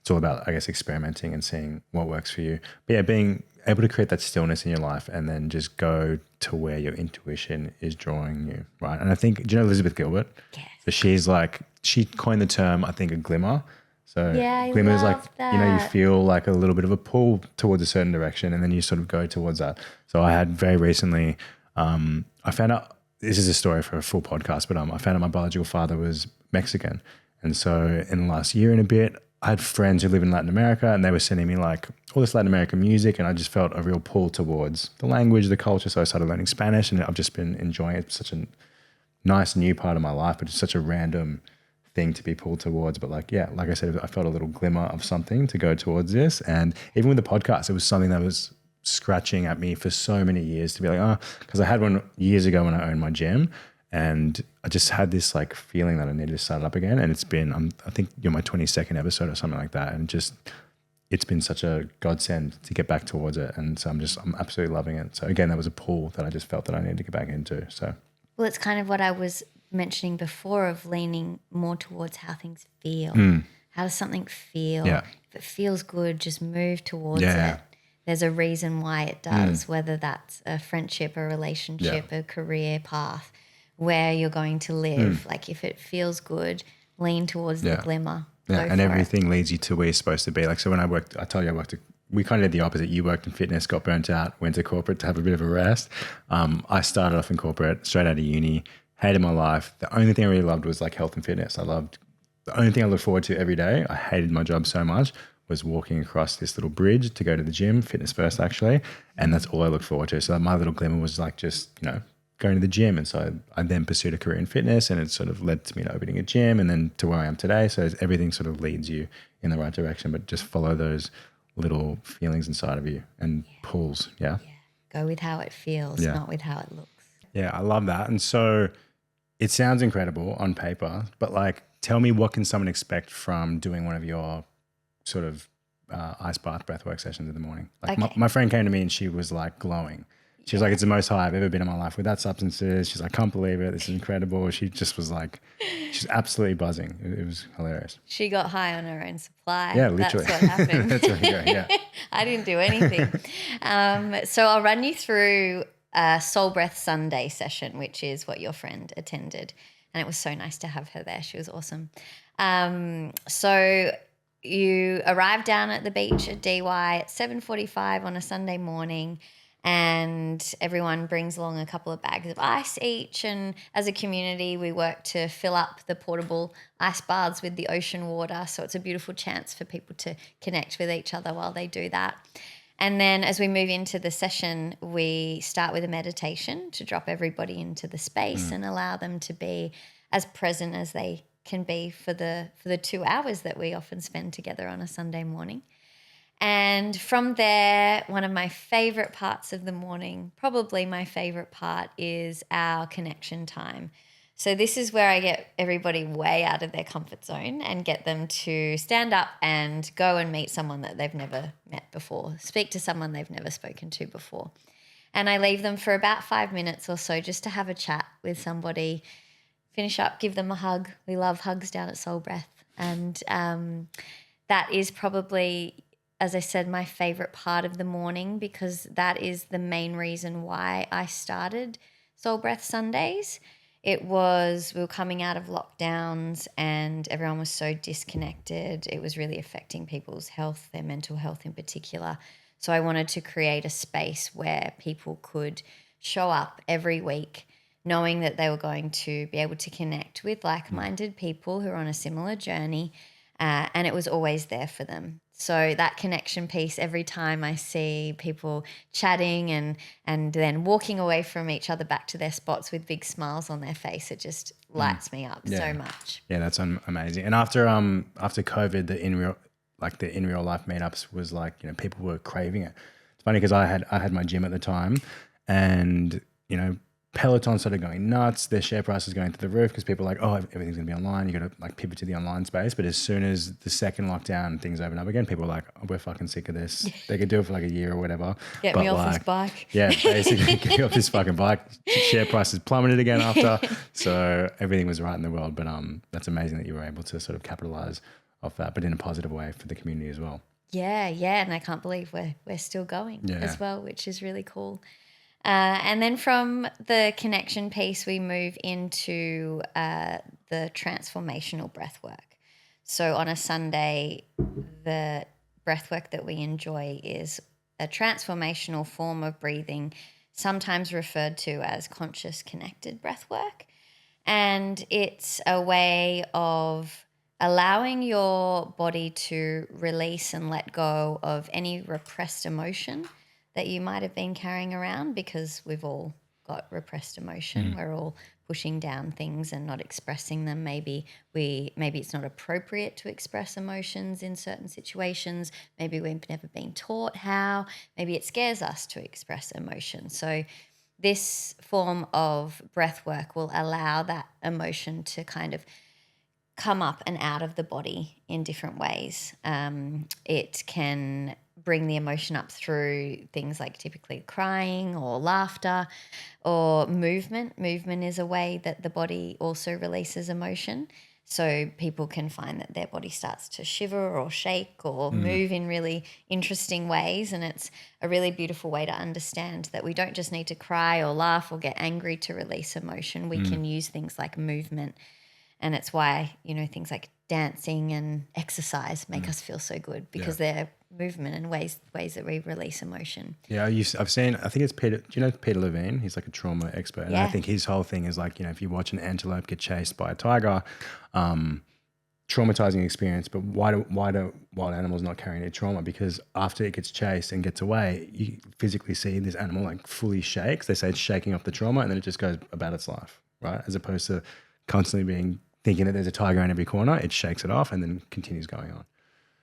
It's all about, I guess, experimenting and seeing what works for you. But yeah, being able to create that stillness in your life and then just go to where your intuition is drawing you, right? And I think, do you know Elizabeth Gilbert? Yes. So she coined the term, I think, a glimmer. So glimmer is like, that. you know, you feel like a little bit of a pull towards a certain direction and then you sort of go towards that. So I had very recently, I found out, this is a story for a full podcast, but I found out my biological father was Mexican. And so in the last year and a bit, I had friends who live in Latin America and they were sending me like all this Latin American music and I just felt a real pull towards the language, the culture. So I started learning Spanish and I've just been enjoying it. It's such a nice new part of my life, but it's such a random thing to be pulled towards. But like I said, I felt a little glimmer of something to go towards this. And even with the podcast, it was something that was scratching at me for so many years to be like, because I had one years ago when I owned my gym and I just had this like feeling that I needed to start it up again. And it's been, I think you're my 22nd episode or something like that. And it's been such a godsend to get back towards it. And so I'm absolutely loving it. So again, that was a pull that I just felt that I needed to get back into. So, well, it's kind of what I was mentioning before of leaning more towards how things feel. How does something feel? Yeah. If it feels good, just move towards it. There's a reason why it does, whether that's a friendship, a relationship, a career path, where you're going to live. Like if it feels good, lean towards the glimmer. Yeah, go and for everything leads you to where you're supposed to be. Like, so when I told you we kind of did the opposite. You worked in fitness, got burnt out, went to corporate to have a bit of a rest. I started off in corporate, straight out of uni, hated my life. The only thing I really loved was like health and fitness. The only thing I looked forward to every day, I hated my job so much, was walking across this little bridge to go to the gym, fitness first actually. And that's all I looked forward to. So my little glimmer was like just, going to the gym. And so I then pursued a career in fitness, and it sort of led to me opening a gym and then to where I am today. So everything sort of leads you in the right direction, but just follow those little feelings inside of you and pulls. Yeah. Go with how it feels, not with how it looks. Yeah, I love that. And so it sounds incredible on paper, but like, tell me, what can someone expect from doing one of your sort of ice bath breathwork sessions in the morning? Like my friend came to me and she was like glowing. She was like, it's the most high I've ever been in my life without substances. She's like, I can't believe it. This is incredible. She just was like, she's absolutely buzzing. It was hilarious. She got high on her own supply. Yeah, literally. That's what happened. That's where you go, yeah. I didn't do anything. So I'll run you through a Soul Breath Sunday session, which is what your friend attended. And it was so nice to have her there. She was awesome. So you arrive down at the beach at DY at 7:45 on a Sunday morning, and everyone brings along a couple of bags of ice each. And as a community, we work to fill up the portable ice baths with the ocean water. So it's a beautiful chance for people to connect with each other while they do that. And then as we move into the session, we start with a meditation to drop everybody into the space and allow them to be as present as they can be for the 2 hours that we often spend together on a Sunday morning. And from there, one of my favorite parts of the morning, probably my favorite part, is our connection time. So this is where I get everybody way out of their comfort zone and get them to stand up and go and meet someone that they've never met before, speak to someone they've never spoken to before. And I leave them for about 5 minutes or so just to have a chat with somebody, finish up, give them a hug. We love hugs down at Soul Breath. And that is probably, as I said, my favorite part of the morning, because that is the main reason why I started Soul Breath Sundays. We were coming out of lockdowns and everyone was so disconnected. It was really affecting people's health, their mental health in particular. So I wanted to create a space where people could show up every week knowing that they were going to be able to connect with like-minded people who are on a similar journey, and it was always there for them. So that connection piece, every time I see people chatting and then walking away from each other back to their spots with big smiles on their face, it just lights me up so much. Yeah, that's amazing. And after COVID, the in real life meetups was like, people were craving it. It's funny because I had my gym at the time, and Peloton started going nuts. Their share price is going through the roof because people are like, oh, everything's going to be online. You got to pivot to the online space. But as soon as the second lockdown, things open up again, people are like, oh, we're fucking sick of this. They could do it for like a year or whatever. Get me off this bike. Yeah, basically get me off this fucking bike. Share prices plummeted again after. So everything was right in the world. But that's amazing that you were able to sort of capitalize off that, but in a positive way for the community as well. Yeah. And I can't believe we're still going as well, which is really cool. And then from the connection piece, we move into the transformational breath work. So on a Sunday, the breath work that we enjoy is a transformational form of breathing, sometimes referred to as conscious connected breath work. And it's a way of allowing your body to release and let go of any repressed emotion that you might have been carrying around, because we've all got repressed emotion. We're all pushing down things and not expressing them. Maybe it's not appropriate to express emotions in certain situations. Maybe we've never been taught how. Maybe it scares us to express emotion. So this form of breath work will allow that emotion to kind of come up and out of the body in different ways. It can bring the emotion up through things like typically crying or laughter or movement. Movement is a way that the body also releases emotion. So people can find that their body starts to shiver or shake or move in really interesting ways. And it's a really beautiful way to understand that we don't just need to cry or laugh or get angry to release emotion. We can use things like movement. And it's why, things like dancing and exercise make us feel so good because they're movement and ways that we release emotion. Yeah, I've seen, I think it's Peter, do you know Peter Levine? He's like a trauma expert. And I think his whole thing is like, if you watch an antelope get chased by a tiger, traumatizing experience, but why do wild animals not carry any trauma? Because after it gets chased and gets away, you physically see this animal like fully shakes. They say it's shaking off the trauma and then it just goes about its life, right? As opposed to constantly thinking that there's a tiger in every corner, it shakes it off and then continues going on.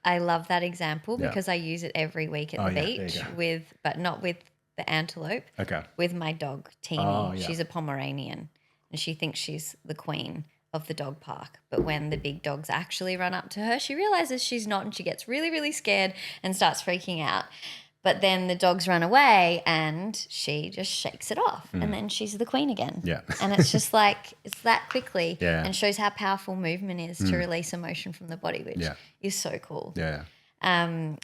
I love that example because I use it every week at the beach but not with the antelope. Okay. With my dog, Teeny. She's a Pomeranian and she thinks she's the queen of the dog park. But when the big dogs actually run up to her, she realizes she's not and she gets really, really scared and starts freaking out. But then the dogs run away and she just shakes it off and then she's the queen again. Yeah. And it's just like, it's that quickly and shows how powerful movement is to release emotion from the body, which is so cool. Yeah.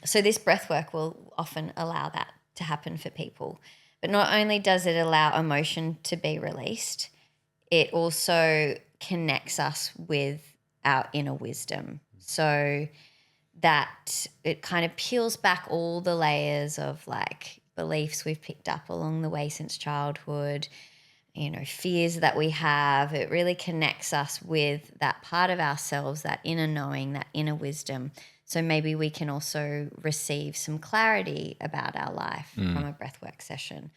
So this breath work will often allow that to happen for people. But not only does it allow emotion to be released, it also connects us with our inner wisdom. So that it kind of peels back all the layers of like beliefs we've picked up along the way since childhood, fears that we have. It really connects us with that part of ourselves, that inner knowing, that inner wisdom. So maybe we can also receive some clarity about our life from a breathwork session.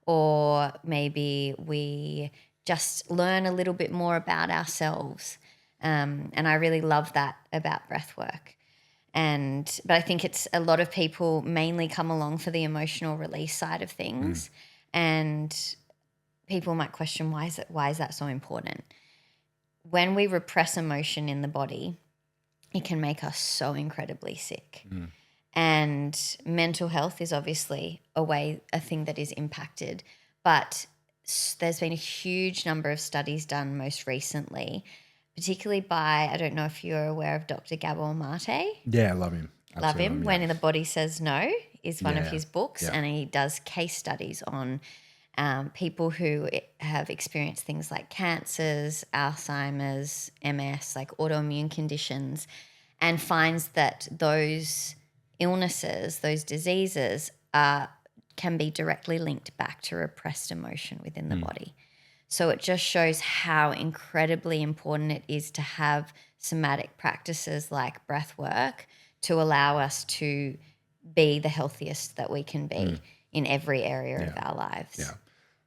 Or maybe we just learn a little bit more about ourselves. And I really love that about breathwork. But I think it's a lot of people mainly come along for the emotional release side of things. And people might question, why is that so important? When we repress emotion in the body, it can make us so incredibly sick. And mental health is obviously a thing that is impacted. But there's been a huge number of studies done most recently, particularly by, I don't know if you're aware of Dr. Gabor Mate. Yeah, I love him. Absolutely love him. When the Body Says No is one of his books, Yeah. and he does case studies on people who have experienced things like cancers, Alzheimer's, MS, like autoimmune conditions, and finds that those illnesses, those diseases can be directly linked back to repressed emotion within the body. So it just shows how incredibly important it is to have somatic practices like breath work to allow us to be the healthiest that we can be in every area of our lives. Yeah,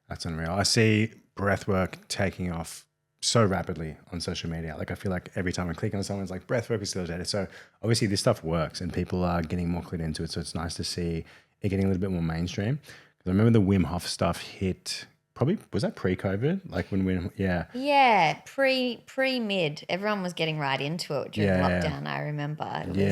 that's unreal. I see breathwork taking off so rapidly on social media. Like I feel like every time I click on someone, it's like breathwork facilitator. So obviously this stuff works and people are getting more clued into it. So it's nice to see it getting a little bit more mainstream. Because I remember the Wim Hof stuff hit probably, was that pre-COVID? Like when we, Yeah, pre-mid. Everyone was getting right into it during lockdown, I remember. Maybe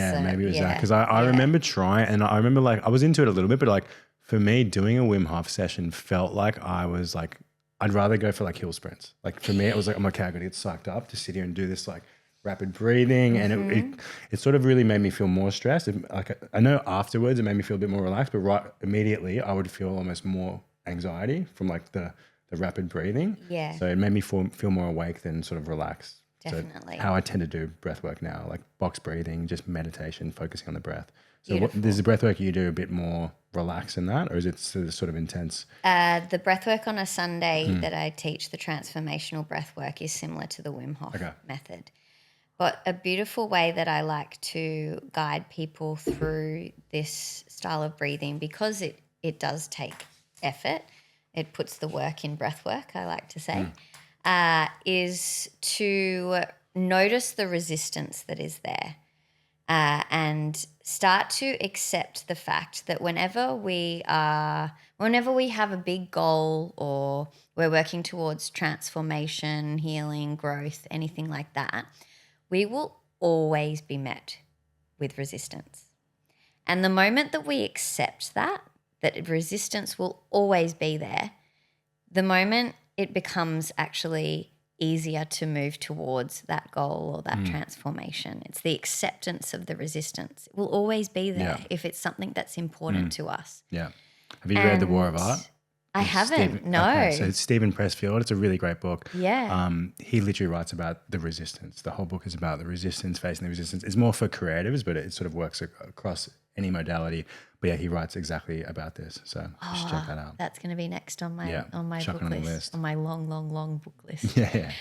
it was that. Because I remember trying, and I remember like, I was into it a little bit, but like for me, doing a Wim Hof session felt like I was like, I'd rather go for like hill sprints. Like for me, it was like, I'm okay, I gotta get sucked up to sit here and do this like rapid breathing. And it sort of really made me feel more stressed. Like I know afterwards it made me feel a bit more relaxed, but right immediately I would feel almost more anxiety from like the rapid breathing. Yeah. So it made me feel more awake than sort of relaxed. Definitely. So how I tend to do breath work now, like box breathing, just meditation, focusing on the breath. So Beautiful. Is the breath work you do a bit more relaxed than that, or is it sort of intense? The breath work on a Sunday that I teach, the transformational breath work, is similar to the Wim Hof method. But a beautiful way that I like to guide people through this style of breathing, because it does take effort, it puts the work in breath work, I like to say, is to notice the resistance that is there and start to accept the fact that whenever we have a big goal or we're working towards transformation, healing, growth, anything like that, we will always be met with resistance. And the moment that we accept that resistance will always be there, the moment it becomes actually easier to move towards that goal or that transformation. It's the acceptance of the resistance. It will always be there if it's something that's important to us. Yeah. Have you read The War of Art? I haven't. No. Okay, so it's Stephen Pressfield. It's a really great book. Yeah. He literally writes about the resistance. The whole book is about the resistance, facing the resistance. It's more for creatives, but it sort of works across any modality. But yeah, he writes exactly about this. So you should check that out. That's going to be next on my chuck book it on the list, list. on my long book list. Yeah.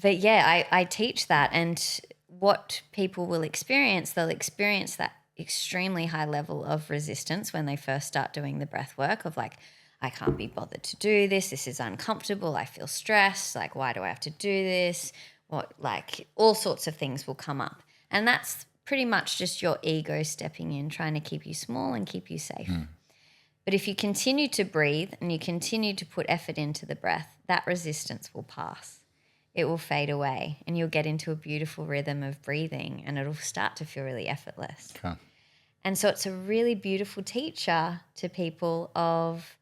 But yeah, I teach that, and what people will experience, they'll experience that extremely high level of resistance when they first start doing the breath work of like, I can't be bothered to do this. This is uncomfortable. I feel stressed. Like, why do I have to do this? What, like, all sorts of things will come up. And that's pretty much just your ego stepping in, trying to keep you small and keep you safe. But if you continue to breathe and you continue to put effort into the breath, that resistance will pass. It will fade away and you'll get into a beautiful rhythm of breathing and it'll start to feel really effortless. Okay. And so it's a really beautiful teacher to people of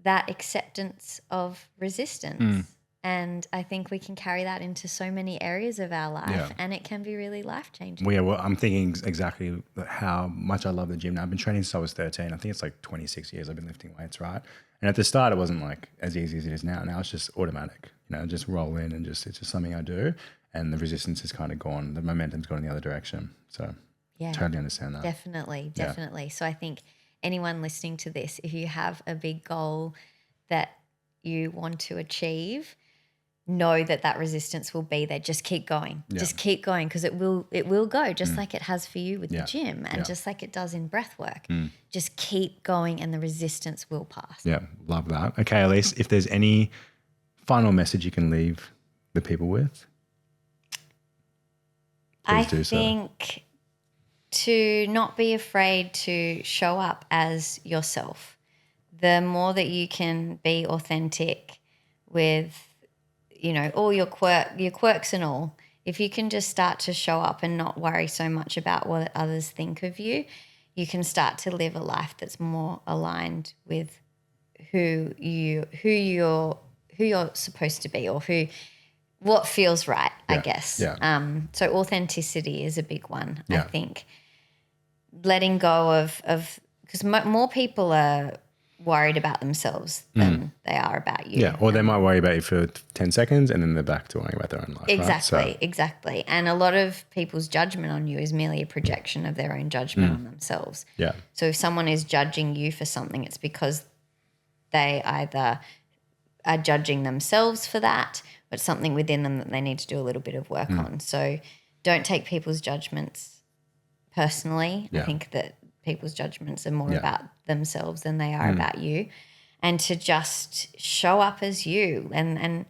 that acceptance of resistance. And I think we can carry that into so many areas of our life and it can be really life-changing. Well, yeah, well, I'm thinking exactly how much I love the gym now. I've been training since I was 13. I think it's like 26 years I've been lifting weights, right? And at the start, it wasn't like as easy as it is now. Now it's just automatic, just roll in and it's just something I do. And the resistance is kind of gone. The momentum's gone in the other direction. So totally understand that. Definitely. Yeah. So I think anyone listening to this, if you have a big goal that you want to achieve, know that resistance will be there. Just keep going. Just keep going because it will go just like it has for you with the gym and just like it does in breath work. Just keep going and the resistance will pass. Yeah, love that. Okay, Elise, if there's any final message you can leave the people with, please do so. I think to not be afraid to show up as yourself. The more that you can be authentic with all your quirks and all, if you can just start to show up and not worry so much about what others think of you, you can start to live a life that's more aligned with who you're supposed to be or what feels right, I guess. Yeah. So authenticity is a big one, I think. Letting go of because more people are worried about themselves than they are about you. Yeah, or they might worry about you for 10 seconds and then they're back to worrying about their own life. Exactly, right? exactly. And a lot of people's judgment on you is merely a projection of their own judgment on themselves. Yeah. So if someone is judging you for something, it's because they either are judging themselves for that, or it's something within them that they need to do a little bit of work on. So don't take people's judgments personally. Yeah. I think that people's judgments are more about themselves than they are about you, and to just show up as you and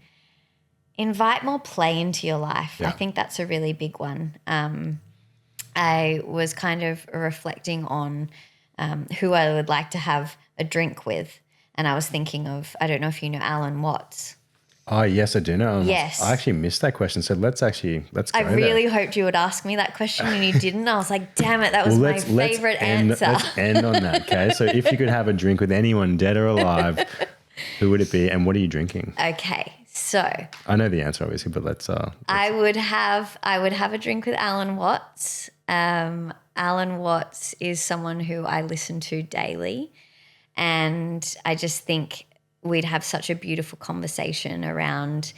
invite more play into your life. Yeah. I think that's a really big one. I was kind of reflecting on who I would like to have a drink with, and I was thinking of, I don't know if you know Alan Watts. Oh, yes, I do know. Yes. I actually missed that question. So let's go I really hoped you would ask me that question and you didn't. I was like, damn it, that was my favorite answer. Let's end on that, okay? So if you could have a drink with anyone, dead or alive, who would it be and what are you drinking? Okay, so I know the answer, obviously, but let's I would have a drink with Alan Watts. Alan Watts is someone who I listen to daily, and I just think we'd have such a beautiful conversation around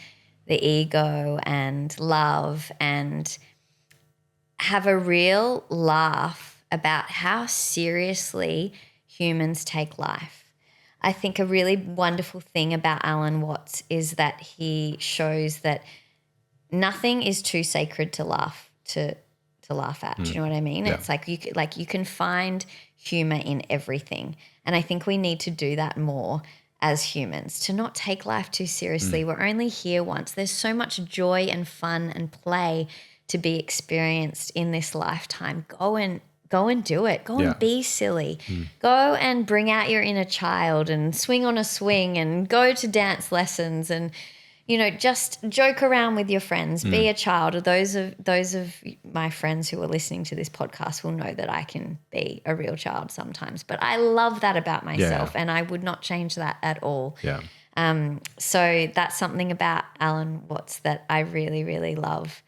the ego and love and have a real laugh about how seriously humans take life. I think a really wonderful thing about Alan Watts is that he shows that nothing is too sacred to laugh at. Do you know what I mean? Yeah. It's like you can find humor in everything. And I think we need to do that more as humans, to not take life too seriously. We're only here once. There's so much joy and fun and play to be experienced in this lifetime. Go and do it. Go and be silly. Go and bring out your inner child and swing on a swing and go to dance lessons and just joke around with your friends. Be a child. Those of my friends who are listening to this podcast will know that I can be a real child sometimes. But I love that about myself, and I would not change that at all. Yeah. So that's something about Alan Watts that I really, really love.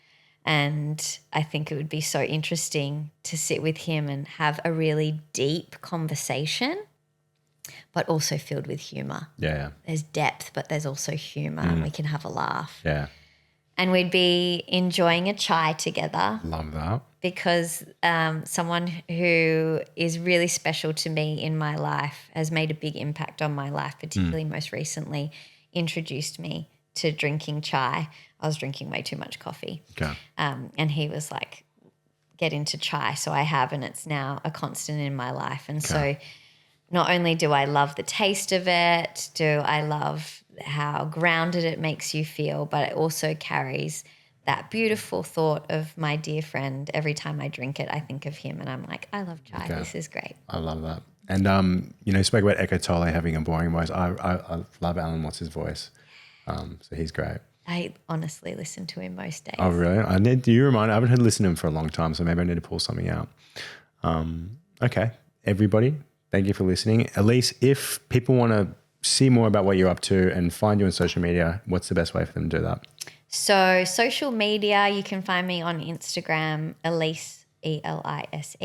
And I think it would be so interesting to sit with him and have a really deep conversation but also filled with humor. Yeah. There's depth, but there's also humor, and we can have a laugh. Yeah. And we'd be enjoying a chai together. Love that. Because someone who is really special to me in my life has made a big impact on my life, particularly most recently, introduced me to drinking chai. I was drinking way too much coffee. Okay. And he was like, get into chai. So I have, and it's now a constant in my life. And so not only do I love the taste of it, do I love how grounded it makes you feel, but it also carries that beautiful thought of my dear friend. Every time I drink it, I think of him and I'm like, I love chai. Okay. This is great. I love that. And, you spoke about Eckhart Tolle having a boring voice. I love Alan Watts' voice. So he's great. I honestly listen to him most days. Oh, really? I haven't listened to him for a long time, so maybe I need to pull something out. Okay. Everybody, thank you for listening. Elise, if people want to see more about what you're up to and find you on social media, what's the best way for them to do that? So social media, you can find me on Instagram, Elise, ELISE,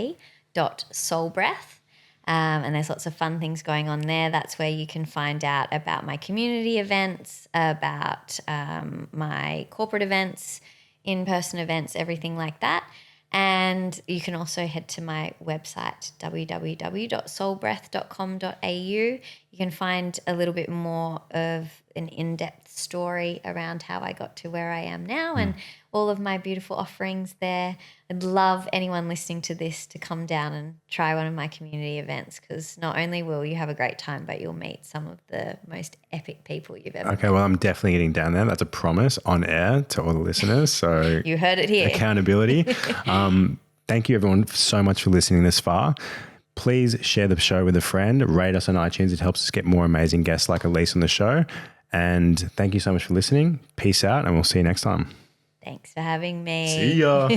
.soulbreath. And there's lots of fun things going on there. That's where you can find out about my community events, about my corporate events, in-person events, everything like that. And you can also head to my website, www.soulbreath.com.au. You can find a little bit more of an in-depth story around how I got to where I am now and all of my beautiful offerings there. I'd love anyone listening to this to come down and try one of my community events, because not only will you have a great time, but you'll meet some of the most epic people you've ever met. Okay, well, I'm definitely getting down there. That's a promise on air to all the listeners. So you heard it here. Accountability. Thank you, everyone, so much for listening this far. Please share the show with a friend. Rate us on iTunes. It helps us get more amazing guests like Elise on the show. And thank you so much for listening. Peace out, and we'll see you next time. Thanks for having me. See ya.